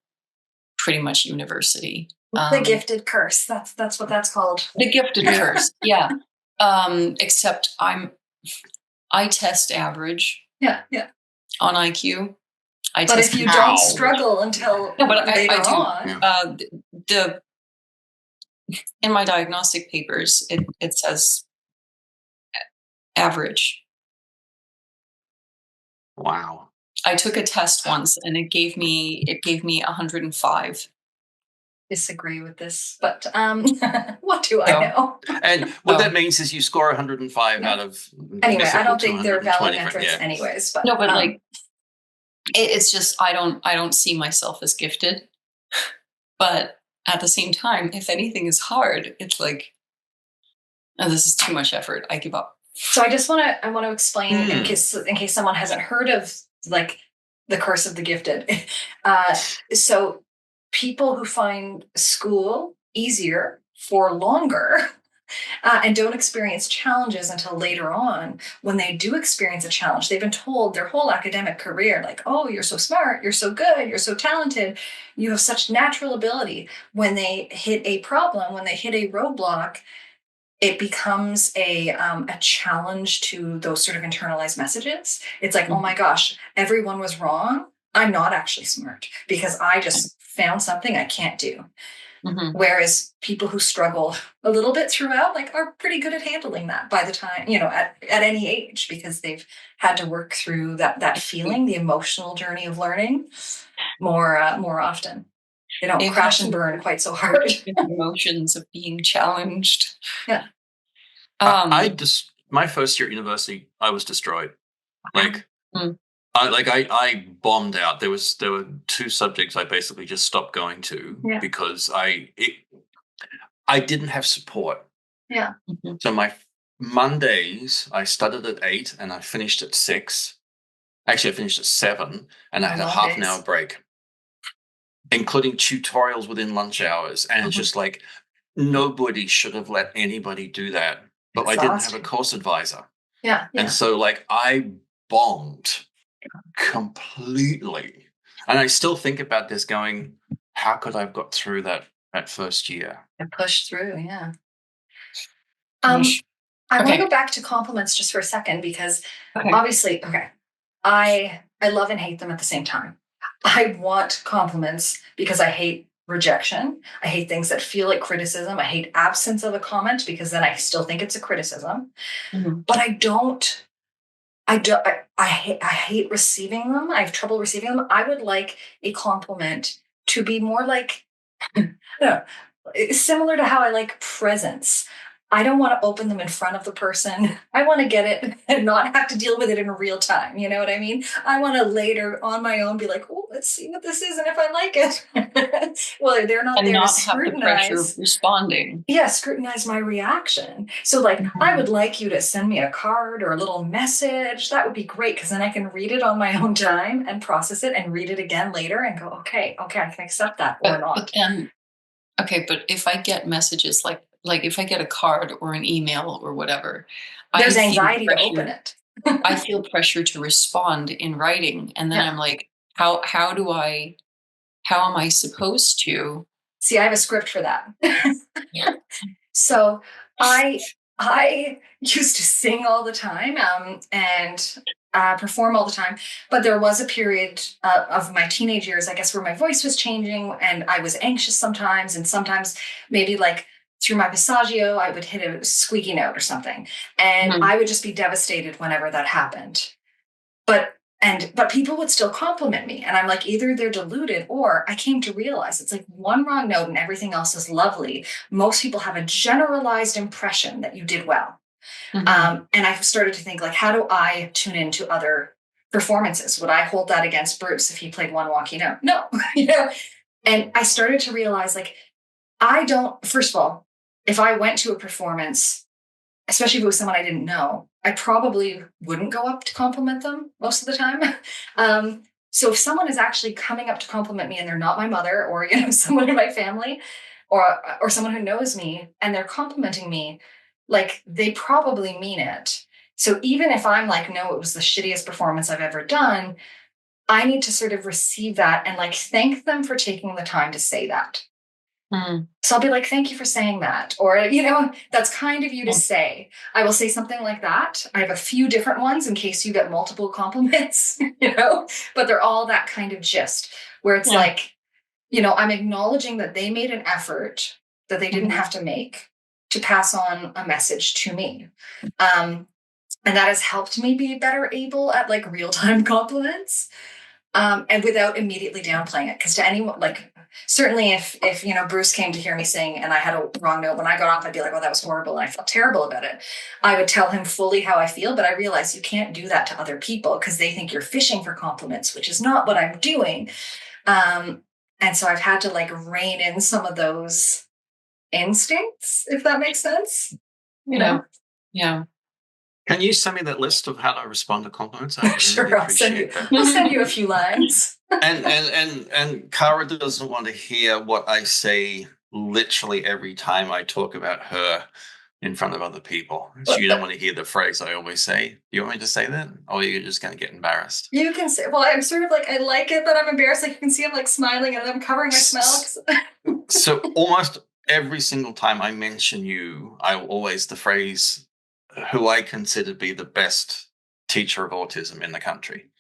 pretty much university. The gifted curse. That's what that's called. The gifted curse. Yeah. Except I test average. Yeah. On IQ. But if you don't struggle until later on. In my diagnostic papers, it says average. Wow. I took a test once and it gave me 105. Disagree with this, but what do I know? And what that means is you score 105 out of. Anyway, I don't think they're valid metrics anyways. But no, but like, it's just I don't see myself as gifted. But at the same time, if anything is hard, it's like, oh, this is too much effort. I give up. So I want to explain in case someone hasn't heard of like the curse of the gifted. So people who find school easier for longer and don't experience challenges until later on. When they do experience a challenge, they've been told their whole academic career, like, oh, you're so smart, you're so good, you're so talented, you have such natural ability. When they hit a problem, when they hit a roadblock, it becomes a challenge to those sort of internalized messages. It's like, oh my gosh, everyone was wrong. I'm not actually smart because I just found something I can't do. Mm-hmm. Whereas people who struggle a little bit throughout, like, are pretty good at handling that by the time, at any age, because they've had to work through that feeling, the emotional journey of learning more often. They don't They've crash had and to burn quite so hard. the emotions of being challenged. Yeah. My first year at university, I was destroyed. Like, Mm. I bombed out. There were two subjects I basically just stopped going to because I didn't have support. Yeah. Mm-hmm. So my Mondays, I started at 8 and I finished at 6. Actually, I finished at 7 and I had a half an hour break, including tutorials within lunch hours. And it's just like, nobody should have let anybody do that. But I didn't have a course advisor. Yeah. And so, like, I bombed completely. And I still think about this going, how could I have got through that first year? And push through, yeah. I want to go back to compliments just for a second because obviously, I love and hate them at the same time. I want compliments because I hate rejection. I hate things that feel like criticism. I hate absence of a comment because then I still think it's a criticism. Mm-hmm. But I hate receiving them. I have trouble receiving them. I would like a compliment to be more like, similar to how I like presents. I don't want to open them in front of the person. I want to get it and not have to deal with it in real time. You know what I mean? I want to later on my own be like, oh, let's see what this is and if I like it. Well, they're not there to scrutinize. Have the pressure of responding. Yeah, scrutinize my reaction. So, like, I would like you to send me a card or a little message. That would be great because then I can read it on my own time and process it and read it again later and go, okay, I can accept that or not. But if I get messages like if I get a card or an email or whatever, there's anxiety to open it. I feel pressure to respond in writing. And then I'm like, how am I supposed to? See, I have a script for that. So I used to sing all the time and perform all the time. But there was a period of my teenage years, I guess, where my voice was changing and I was anxious sometimes. And sometimes maybe like through my passaggio, I would hit a squeaky note or something. And I would just be devastated whenever that happened. But people would still compliment me. And I'm like, either they're deluded or I came to realize it's like one wrong note and everything else is lovely. Most people have a generalized impression that you did well. And I've started to think, like, how do I tune into other performances? Would I hold that against Bruce if he played one wonky note? No. And I started to realize, like, first of all, if I went to a performance, especially if it was someone I didn't know, I probably wouldn't go up to compliment them most of the time. So if someone is actually coming up to compliment me and they're not my mother or, someone in my family or someone who knows me and they're complimenting me, like, they probably mean it. So even if I'm like, no, it was the shittiest performance I've ever done, I need to sort of receive that and like thank them for taking the time to say that. So I'll be like, thank you for saying that. Or, that's kind of you to say. I will say something like that. I have a few different ones in case you get multiple compliments, but they're all that kind of gist where it's like, I'm acknowledging that they made an effort that they didn't have to make to pass on a message to me. And that has helped me be better able at like real-time compliments. And without immediately downplaying it. Because to anyone, like, certainly if Bruce came to hear me sing and I had a wrong note, when I got off, I'd be like, oh, that was horrible. And I felt terrible about it. I would tell him fully how I feel, but I realized you can't do that to other people because they think you're fishing for compliments, which is not what I'm doing. And so I've had to like rein in some of those instincts, if that makes sense. Yeah. Can you send me that list of how to respond to compliments? Sure, I'll send you a few lines. and Cara doesn't want to hear what I say literally every time I talk about her in front of other people. So you don't want to hear the phrase I always say. You want me to say that? Or you're just going to get embarrassed? You can say, well, I'm sort of like, I like it, but I'm embarrassed. Like you can see I'm like smiling and I'm covering my smile. So almost every single time I mention you, I always the phrase who I consider to be the best teacher of autism in the country.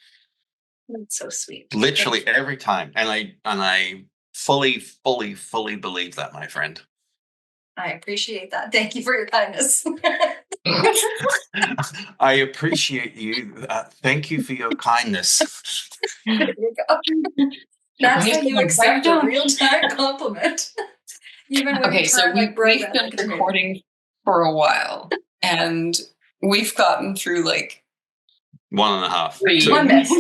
That's so sweet. Literally every time. And I fully believe that, my friend. I appreciate that. Thank you for your kindness. I appreciate you. Thank you for your kindness. There you go. That's how you accept a real-time compliment. Even when okay, so we've been recording for a while, and we've gotten through like 1.5. 3. 1 miss.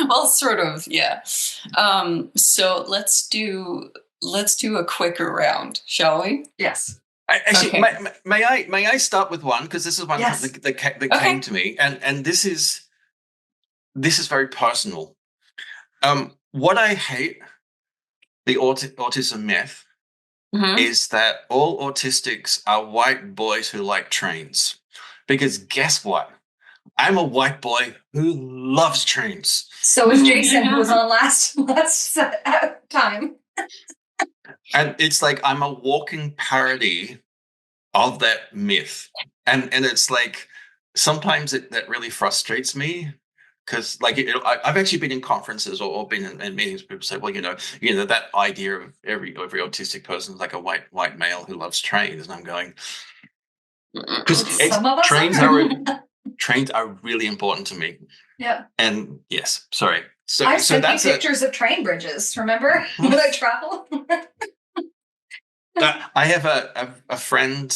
Well, sort of, yeah. So let's do a quicker round, shall we? Yes. Actually, okay. may I start with one, because this is one yes. that came to me, and this is very personal. What I hate, the autism myth, is that all autistics are white boys who like trains. Because guess what? I'm a white boy who loves trains. So is Jason, who was on last time. And it's like I'm a walking parody of that myth. And it's like sometimes that really frustrates me, because like I've actually been in conferences or been in meetings where people say, well, you know that idea of every autistic person is like a white male who loves trains. And I'm going, because trains are really important to me. Yeah. And yes, sorry. So I sent you pictures of train bridges, remember? When I travel? I have a friend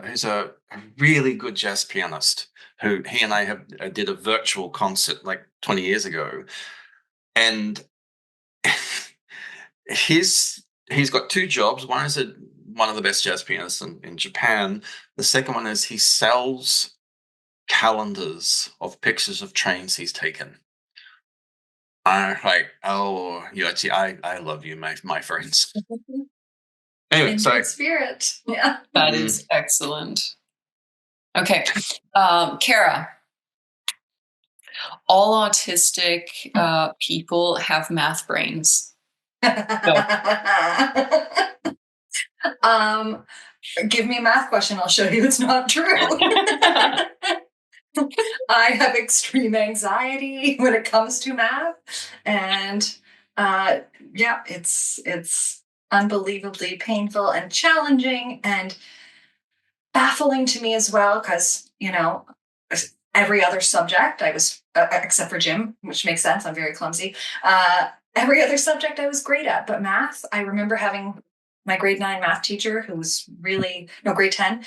who's a really good jazz pianist who he and I did a virtual concert like 20 years ago. And he's got 2 jobs. One is one of the best jazz pianists in Japan. The second one is he sells calendars of pictures of trains he's taken. I'm like, oh, I love you, my friends. Anyway, sorry. Spirit. Yeah. That is excellent. Okay. Kara, all autistic people have math brains. Give me a math question. I'll show you it's not true. I have extreme anxiety when it comes to math. And yeah, it's unbelievably painful and challenging and baffling to me as well, because, every other subject I was, except for gym, which makes sense, I'm very clumsy. Every other subject I was great at, but math, I remember having my grade 9 math teacher who was grade 10.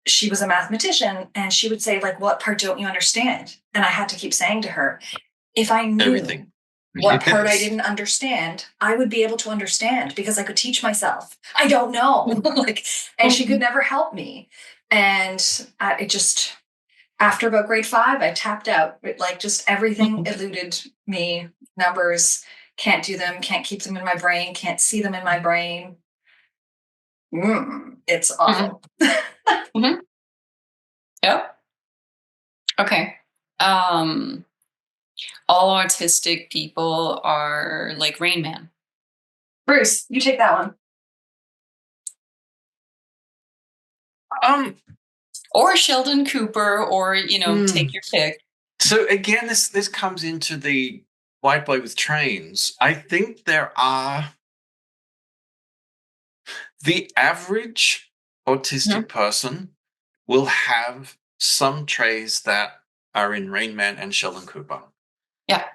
She was a mathematician, and she would say, like, what part don't you understand? And I had to keep saying to her, if I knew everything. What part I didn't understand, I would be able to understand because I could teach myself. I don't know. And she could never help me. And it just, after about grade 5, I tapped out. Just everything eluded me. Numbers, can't do them, can't keep them in my brain, can't see them in my brain. It's awful. Mm-hmm. Yep. Okay. All autistic people are like Rain Man. Bruce, you take that one. Or Sheldon Cooper, or take your pick. So again, this comes into the white boy with trains. I think there are the average autistic person will have some traits that are in Rain Man and Sheldon Cooper. Yeah.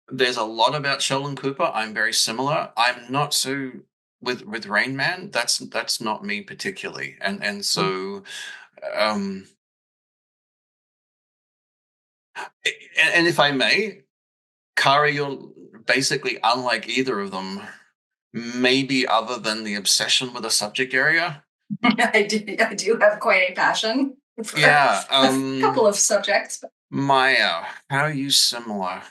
There's a lot about Sheldon Cooper. I'm very similar. I'm not so with Rain Man. That's not me particularly. And so and if I may, Kari, you're basically unlike either of them, maybe other than the obsession with a subject area. I do have quite a passion for a couple of subjects. But... Maja, how are you similar?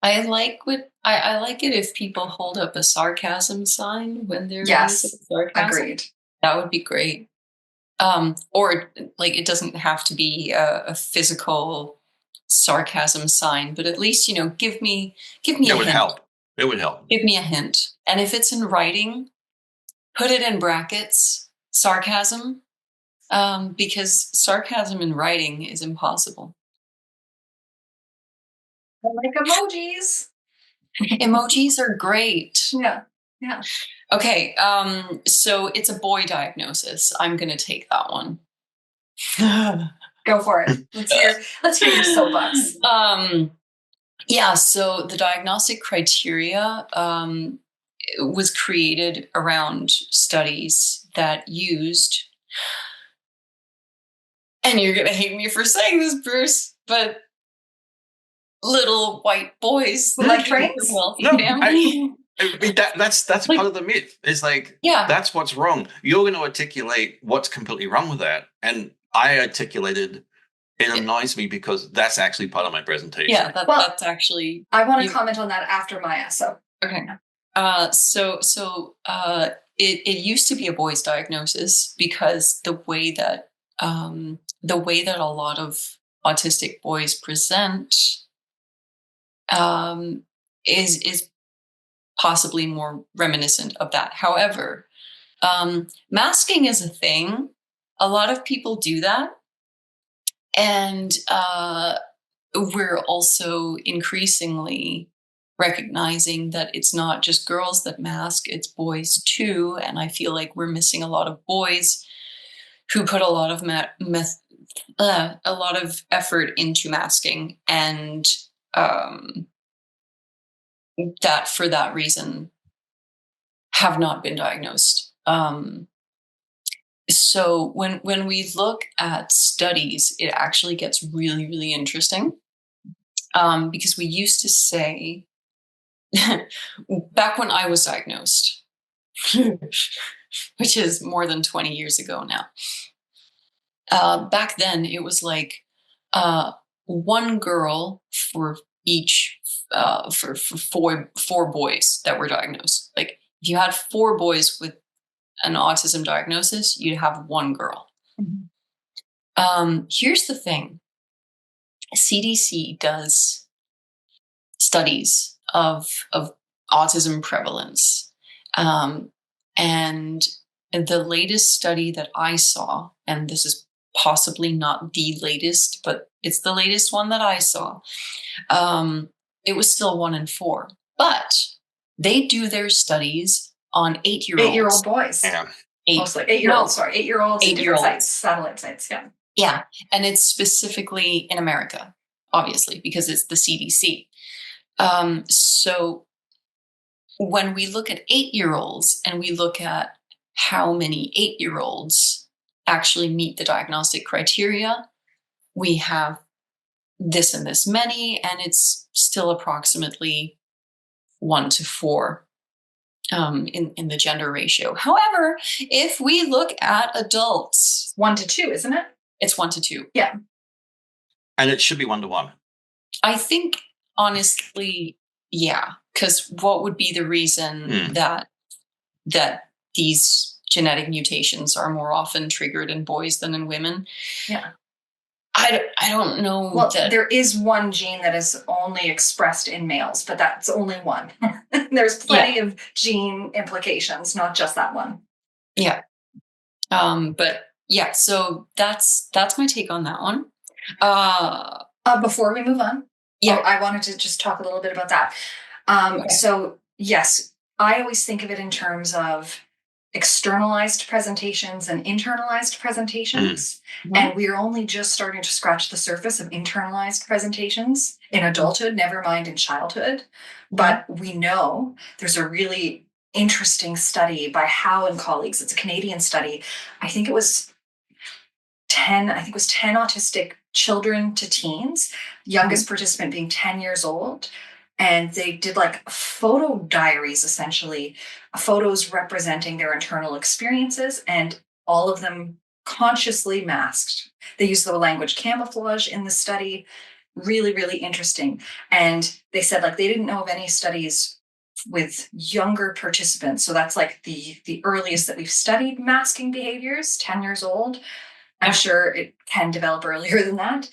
I like it if people hold up a sarcasm sign when they're Yes, using sarcasm. agreed. That would be great. Or like it doesn't have to be a physical sarcasm sign, but at least, give me a hint. It would help. It would help. Give me a hint. And if it's in writing, put it in brackets, sarcasm, because sarcasm in writing is impossible. I like emojis. Emojis are great. Yeah. Okay, so it's a boy diagnosis. I'm going to take that one. Go for it. Let's hear your soapbox. Yeah, so the diagnostic criteria was created around studies that used, and you're going to hate me for saying this, Bruce, but little white boys like trains. Wealthy family. I mean, that's part of the myth. It's like, that's what's wrong. You're going to articulate what's completely wrong with that. And I articulated, it annoys me because that's actually part of my presentation. Yeah, that's actually... I want to comment on that after Maja, so... Okay. It used to be a boys diagnosis because the way that a lot of autistic boys present is possibly more reminiscent of that. However, masking is a thing. A lot of people do that. And we're also increasingly recognizing that it's not just girls that mask, it's boys too. And I feel like we're missing a lot of boys who put a lot of effort into masking, and that for that reason have not been diagnosed. So when we look at studies, it actually gets really, really interesting, because we used to say, back when I was diagnosed, which is more than 20 years ago now, back then it was like one girl for each, for four boys that were diagnosed. Like if you had 4 boys with an autism diagnosis, you'd have 1 girl. Mm-hmm. Here's the thing. CDC does studies of autism prevalence. And the latest study that I saw, and this is possibly not the latest, but it's the latest one that I saw, it was still 1 in 4. But they do their studies on 8-year-olds. 8-year-old boys. Yeah. Mostly 8-year-olds, sorry. 8-year-olds in different sites, satellite sites, yeah. Yeah, and it's specifically in America, obviously, because it's the CDC. So when we look at 8-year-olds and we look at how many 8-year-olds actually meet the diagnostic criteria, we have this and this many, and it's still approximately 1 to 4 in the gender ratio. However, if we look at adults, 1 to 2, isn't it? It's 1 to 2. Yeah. And it should be 1 to 1. I think, honestly, yeah. Because what would be the reason that these genetic mutations are more often triggered in boys than in women? Yeah. I don't know. Well, there is one gene that is only expressed in males, but that's only one. There's plenty of gene implications, not just that one. Yeah. But yeah, so that's my take on that one. Before we move on, I wanted to just talk a little bit about that. Okay. So yes, I always think of it in terms of externalized presentations and internalized presentations. Mm-hmm. And we're only just starting to scratch the surface of internalized presentations in adulthood, never mind in childhood. Mm-hmm. But we know there's a really interesting study by Howe and colleagues. It's a Canadian study. I think it was 10 autistic children to teens, youngest participant being 10 years old. And they did like photo diaries, essentially, photos representing their internal experiences, and all of them consciously masked. They used the language camouflage in the study. really, really interesting. And they said like they didn't know of any studies with younger participants. So that's like the earliest that we've studied masking behaviors, 10 years old. I'm sure it can develop earlier than that.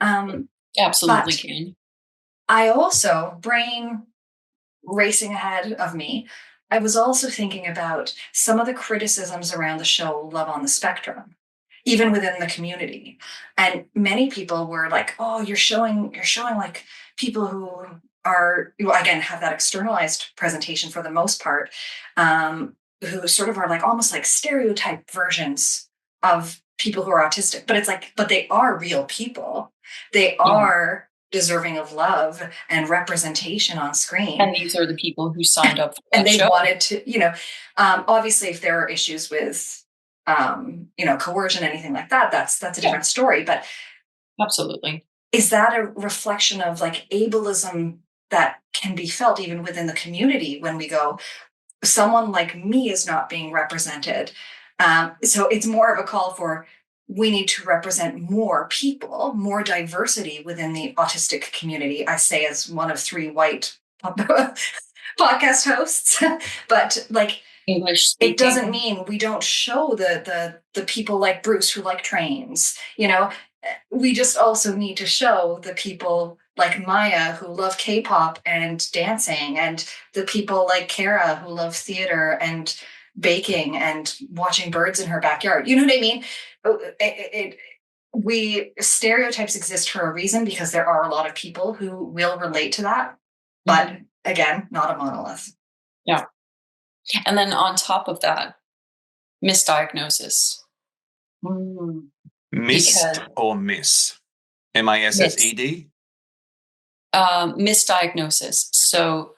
Absolutely But can. I also, brain racing ahead of me, I was also thinking about some of the criticisms around the show Love on the Spectrum, even within the community. And many people were like, oh, you're showing like people who are, well, again, have that externalized presentation for the most part, who sort of are like almost like stereotype versions of people who are autistic. But it's like, but they are real people. They are deserving of love and representation on screen. And these are the people who signed up for And that they show. wanted to, obviously if there are issues with, coercion, anything like that, that's a different story. But Absolutely. is that a reflection of like ableism that can be felt even within the community when we go, someone like me is not being represented? So it's more of a call for, we need to represent more people, more diversity within the autistic community. I say as one of 3 white podcast hosts, but like English speaking. it doesn't mean we don't show the people like Bruce who like trains. We just also need to show the people like Maja who love K-pop and dancing, and the people like Kara who love theater and baking and watching birds in her backyard. You know what I mean? Stereotypes exist for a reason because there are a lot of people who will relate to that, but again, not a monolith. Yeah. And then on top of that, misdiagnosis. Missed or miss? MISSED? Misdiagnosis. So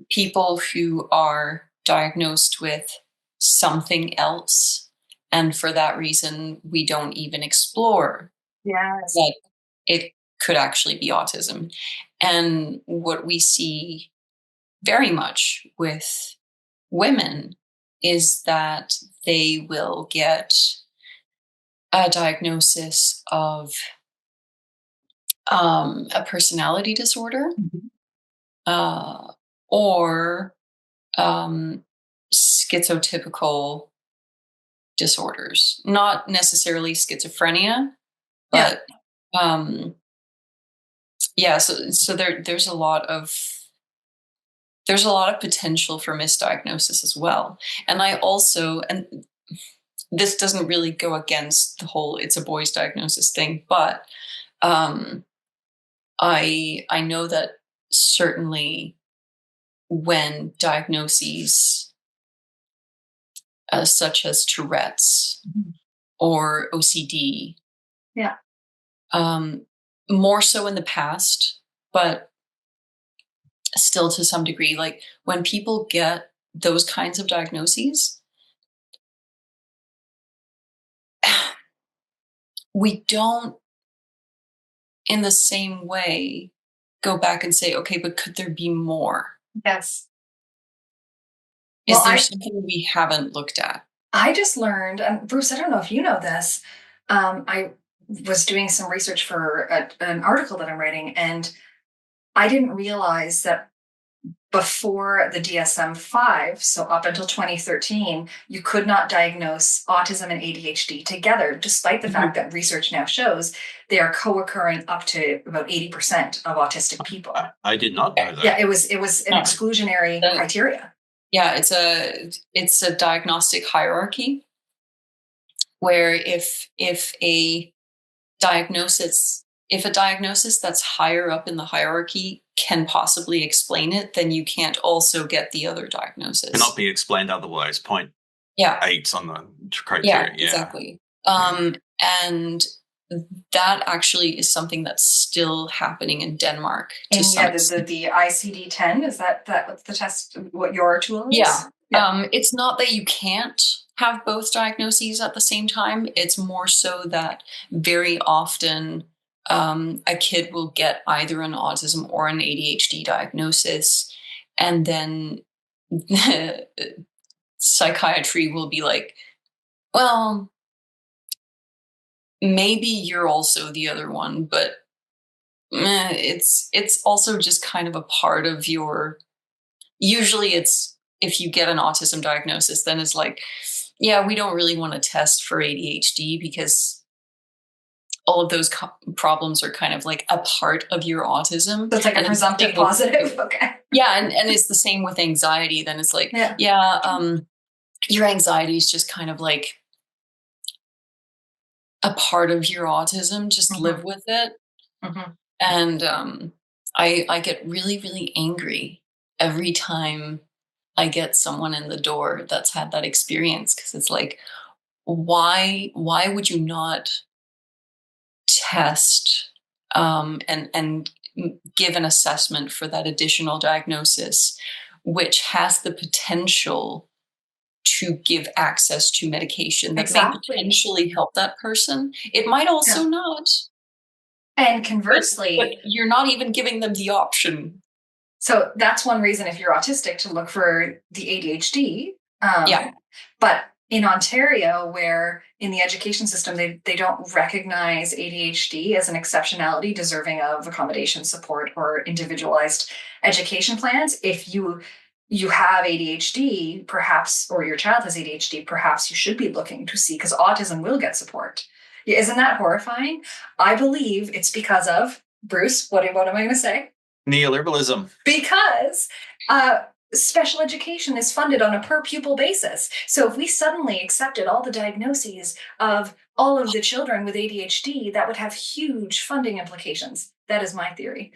people who are diagnosed with something else, and for that reason, we don't even explore that it could actually be autism. And what we see very much with women is that they will get a diagnosis of a personality disorder, or schizotypical disorders. Not necessarily schizophrenia, but So there's a lot of potential for misdiagnosis as well. And and this doesn't really go against the whole "it's a boy's diagnosis" thing, but I know that certainly when diagnoses such as Tourette's or OCD, more so in the past, but still to some degree, like when people get those kinds of diagnoses, we don't in the same way go back and say, okay, but could there be more? Yes. Is there something we haven't looked at? I just learned, and Bruce, I don't know if you know this, I was doing some research for an article that I'm writing, and I didn't realize that before the DSM-5, so up until 2013, you could not diagnose autism and ADHD together, despite the fact that research now shows they are co-occurrent up to about 80% of autistic people. I did not know that. Yeah, it was an exclusionary criteria. Yeah, it's a diagnostic hierarchy where if a diagnosis that's higher up in the hierarchy can possibly explain it, then you can't also get the other diagnosis. Cannot be explained otherwise. 0.8 on the criteria. Yeah, exactly. And that actually is something that's still happening in Denmark. The ICD-10, is that the test, what your tool is? Yeah. It's not that you can't have both diagnoses at the same time. It's more so that very often a kid will get either an autism or an ADHD diagnosis, and then psychiatry will be like, well, maybe you're also the other one, but it's also just kind of a part of your, usually it's, if you get an autism diagnosis, then it's like, yeah, we don't really want to test for ADHD because all of those problems are kind of like a part of your autism. So it's like a presumptive positive. Okay. Yeah. And it's the same with anxiety. Then it's like, your anxiety is just kind of like a part of your autism. Just live with it. And I get really, really angry every time I get someone in the door that's had that experience, because it's like, why would you not test and give an assessment for that additional diagnosis, which has the potential to give access to medication that may potentially help that person? It might also not. And conversely, but you're not even giving them the option. So that's one reason, if you're autistic, to look for the ADHD. But in Ontario, where in the education system, they don't recognize ADHD as an exceptionality deserving of accommodation, support, or individualized education plans. If you have ADHD, perhaps, or your child has ADHD, perhaps you should be looking to see, because autism will get support. Isn't that horrifying? I believe it's because of, Bruce, what am I going to say? Neoliberalism. Because special education is funded on a per pupil basis. So if we suddenly accepted all the diagnoses of all of the children with ADHD, that would have huge funding implications. That is my theory.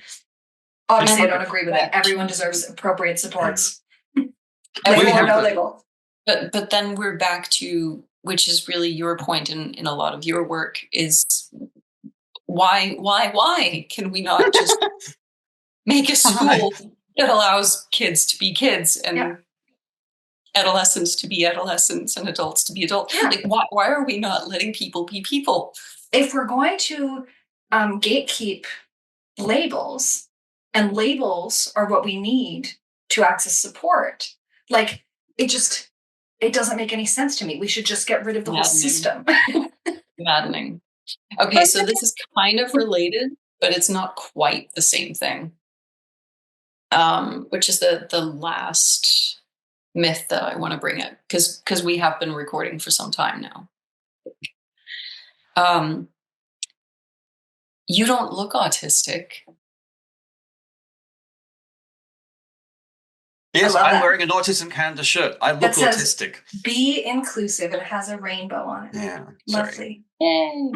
Obviously, I don't agree with it. Everyone deserves appropriate supports. Label or no label. But then we're back to, which is really your point in a lot of your work, is why can we not just make a school that allows kids to be kids and adolescents to be adolescents and adults to be adults? Like, why are we not letting people be people? If we're going to gatekeep labels, and labels are what we need to access support, like, it doesn't make any sense to me. We should just get rid of the whole system. Maddening. Okay, so this is kind of related, but it's not quite the same thing. Which is the last myth that I want to bring up, because we have been recording for some time now. You don't look autistic. Yes, I'm wearing an Autism Canada shirt. I look autistic. Be inclusive. It has a rainbow on it. Yeah. Lovely. Yay.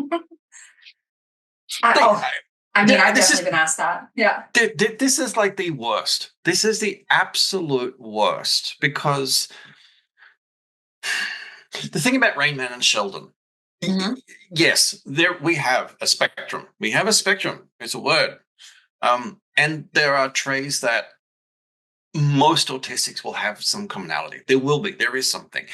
I've definitely been asked that. Yeah. This is like the worst. This is the absolute worst, because the thing about Rain Man and Sheldon, yes, we have a spectrum. We have a spectrum. It's a word. And there are traits that most autistics will have some commonality. There is something.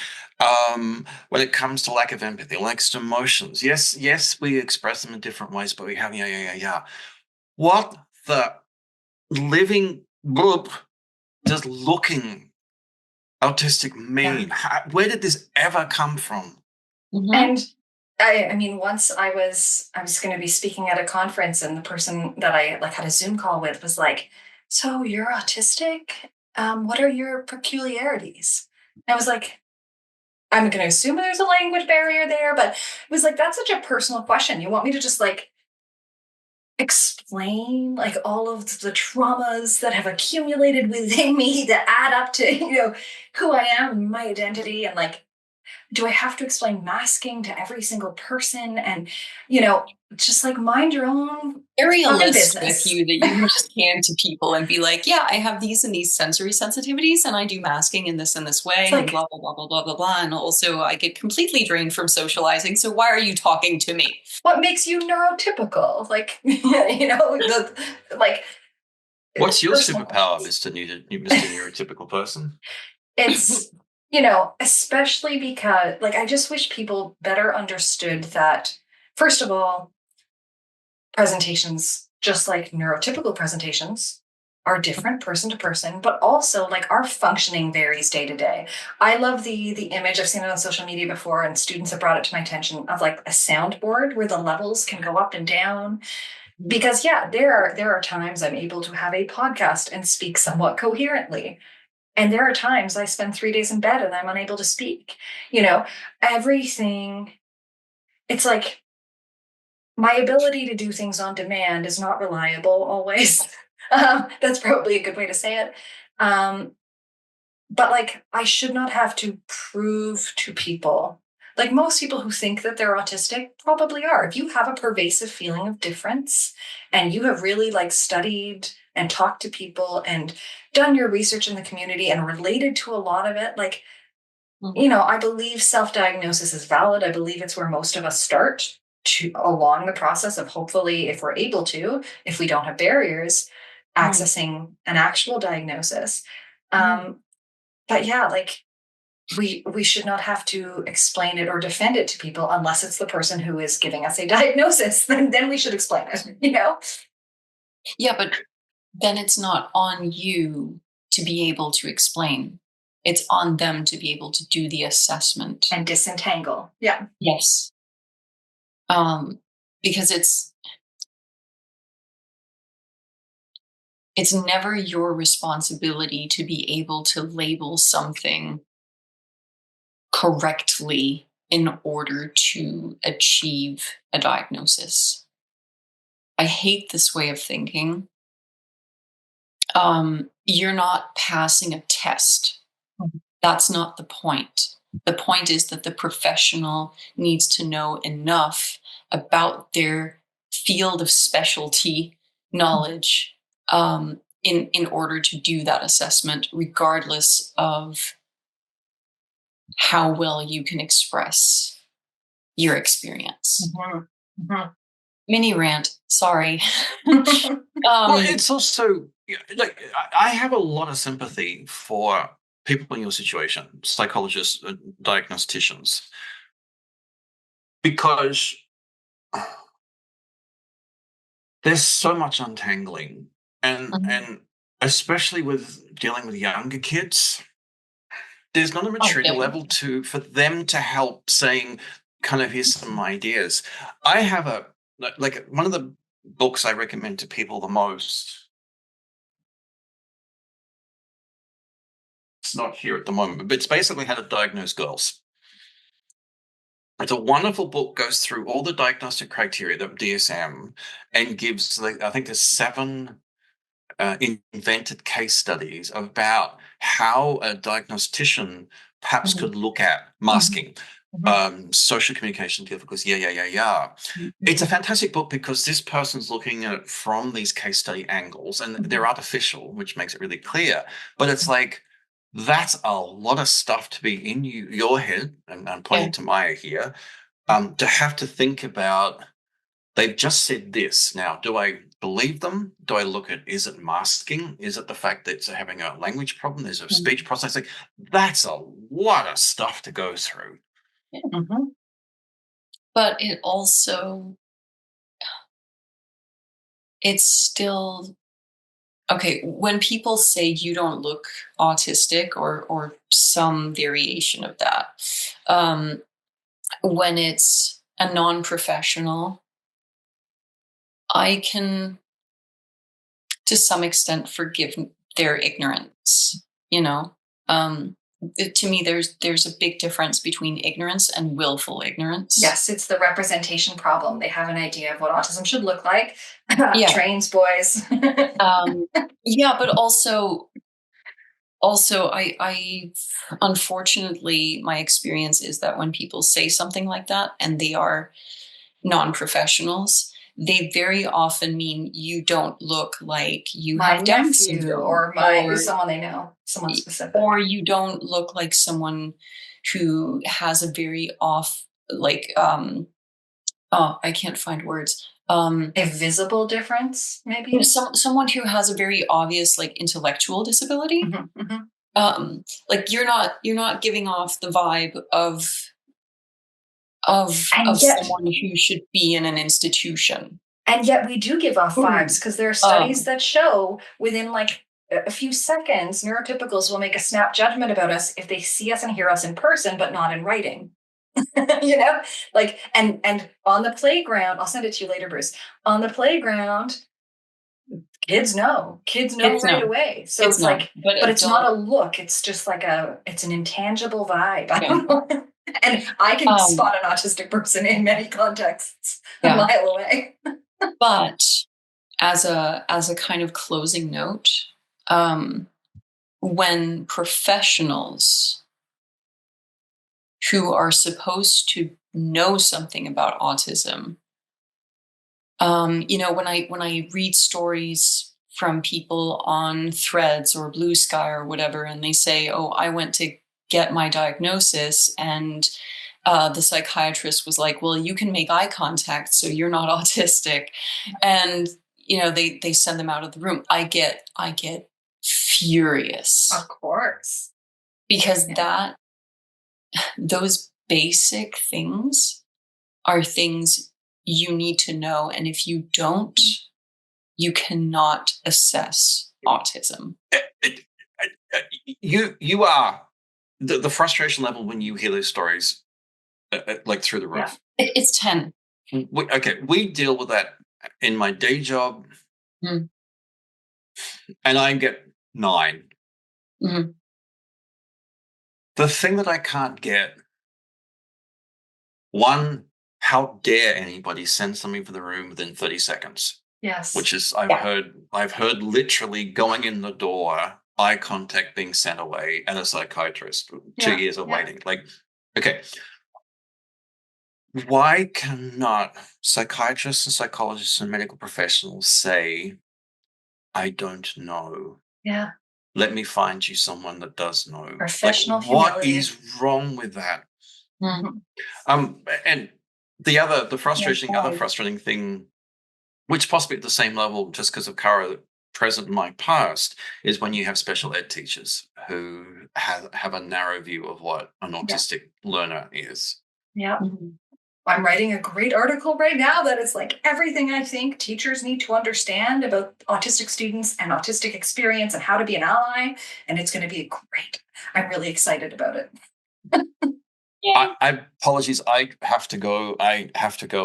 When it comes to lack of empathy, lack of emotions, yes, we express them in different ways, but we have, What the living bloop does looking autistic mean? Where did this ever come from? And I mean, once I was going to be speaking at a conference, and the person that I had a Zoom call with was like, "So you're autistic? What are your peculiarities?" And I was like, I'm going to assume there's a language barrier there, but it was like, that's such a personal question. You want me to just explain all of the traumas that have accumulated within me that add up to, who I am, my identity, and do I have to explain masking to every single person? And, just mind your own. Very realistic with you that you can just hand to people and be like, yeah, I have these and these sensory sensitivities, and I do masking in this way, and blah, blah, blah, blah, blah, blah, blah. And also I get completely drained from socializing. So why are you talking to me? What makes you neurotypical? What's your superpower, Mr. Neurotypical person? It's, especially because I just wish people better understood that, first of all, presentations, just like neurotypical presentations, are different person to person, but also our functioning varies day to day. I love the image, I've seen it on social media before, and students have brought it to my attention, of a soundboard where the levels can go up and down. Because there are times I'm able to have a podcast and speak somewhat coherently. And there are times I spend 3 days in bed and I'm unable to speak. Everything, it's like my ability to do things on demand is not reliable always. That's probably a good way to say it. But like, I should not have to prove to people. Like most people who think that they're autistic probably are. If you have a pervasive feeling of difference and you have really like studied and talked to people and done your research in the community and related to a lot of it, like, I believe self-diagnosis is valid. I believe it's where most of us start along the process of, hopefully, if we're able to, if we don't have barriers, accessing an actual diagnosis. But yeah, like we should not have to explain it or defend it to people unless it's the person who is giving us a diagnosis. Then we should explain it, Yeah, but then it's not on you to be able to explain. It's on them to be able to do the assessment and disentangle. Yeah. Yes. Because it's never your responsibility to be able to label something correctly in order to achieve a diagnosis. I hate this way of thinking. You're not passing a test. That's not the point. The point is that the professional needs to know enough about their field of specialty knowledge in order to do that assessment, regardless of how well you can express your experience. Mini rant, sorry. Well, it's also like I have a lot of sympathy for people in your situation, psychologists, diagnosticians, because there's so much untangling, and especially with dealing with younger kids, there's not a maturity level for them to help saying, kind of, here's some ideas. I have one of the books I recommend to people the most. It's not here at the moment, but it's basically how to diagnose girls. It's a wonderful book, goes through all the diagnostic criteria, the DSM, and gives, I think there's 7 invented case studies about how a diagnostician perhaps could look at masking, social communication difficulties. It's a fantastic book because this person's looking at it from these case study angles, and they're artificial, which makes it really clear. But it's like, that's a lot of stuff to be in your head, and I'm pointing to Maja here, to have to think about. They've just said this. Now, do I believe them? Do I look at, is it masking? Is it the fact that it's having a language problem? There's a speech processing. That's a lot of stuff to go through. But it also, it's still, okay, when people say you don't look autistic or some variation of that, when it's a non-professional, I can, to some extent, forgive their ignorance. To me, there's a big difference between ignorance and willful ignorance. Yes, it's the representation problem. They have an idea of what autism should look like. Trains, boys. But also, I unfortunately, my experience is that when people say something like that and they are non-professionals, they very often mean you don't look like you have Down syndrome, or someone they know, someone specific, or you don't look like someone who has a very off, I can't find words. A visible difference, maybe. Someone who has a very obvious, intellectual disability. You're not giving off the vibe of someone who should be in an institution. And yet we do give off vibes, because there are studies that show within a few seconds, neurotypicals will make a snap judgment about us if they see us and hear us in person, but not in writing. you know, like, and on the playground, I'll send it to you later, Bruce. On the playground, kids know right away. So Kids it's know, like, but it's not a look. It's just like it's an intangible vibe. I don't know. And I can spot an autistic person in many contexts a mile away. But as a kind of closing note, when professionals who are supposed to know something about autism, when I read stories from people on Threads or Blue Sky or whatever, and they say, "Oh, I went to get my diagnosis, and the psychiatrist was like, well, you can make eye contact, so you're not autistic," and they send them out of the room. I get furious, of course, because those basic things are things you need to know, and if you don't, you cannot assess autism. You are the frustration level when you hear those stories, like through the roof. It's 10. We deal with that in my day job, and I get 9. Mm-hmm. The thing that I can't get, one, how dare anybody send something for the room within 30 seconds? Yes. Which is, I've heard literally going in the door, eye contact being sent away, and a psychiatrist, 2 years of waiting. Like, okay, why cannot psychiatrists and psychologists and medical professionals say, I don't know? Yeah. Let me find you someone that does know. Professional humility. What is wrong with that? Mm-hmm. And the frustrating thing, which possibly at the same level, just because of Cara present in my past, is when you have special ed teachers who have a narrow view of what an autistic learner is. Yeah. Mm-hmm. I'm writing a great article right now that is like everything I think teachers need to understand about autistic students and autistic experience and how to be an ally. And it's going to be great. I'm really excited about it. I apologies. I have to go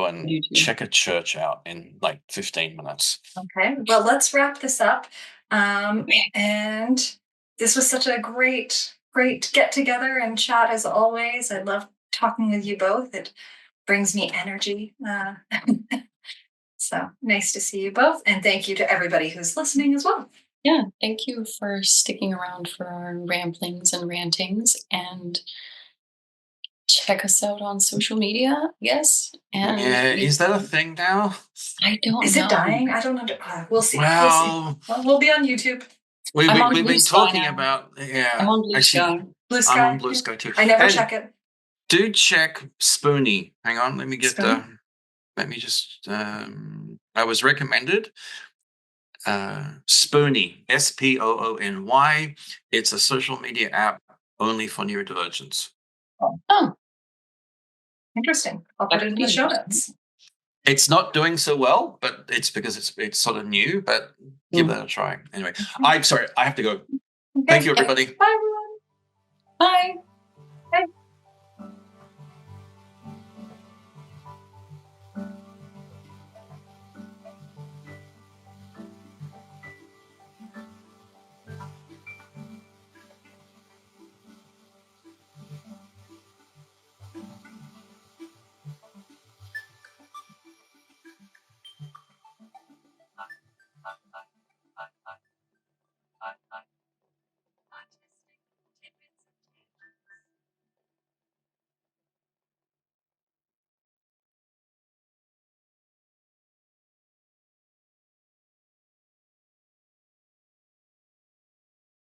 and check a church out in like 15 minutes. Okay. Well, let's wrap this up. And this was such a great get together and chat as always. I love talking with you both. It brings me energy. So nice to see you both. And thank you to everybody who's listening as well. Yeah. Thank you for sticking around for our ramblings and rantings, and check us out on social media, yes. And is that a thing now? I don't know. Is it dying? I don't know. We'll see. Well, we'll be on YouTube. We've been talking about, I'm on Blue Sky. Blue Sky. I'm on Blue Sky too. I never check it. Do check Spoony. Hang on, let me get let me just, I was recommended Spoony, SPOONY. It's a social media app only for neurodivergents. Oh, interesting. I'll put it in the show notes. It's not doing so well, but it's because it's sort of new, but give that a try. Anyway, I'm sorry, I have to go. Okay. Thank you, everybody. Bye, everyone. Bye.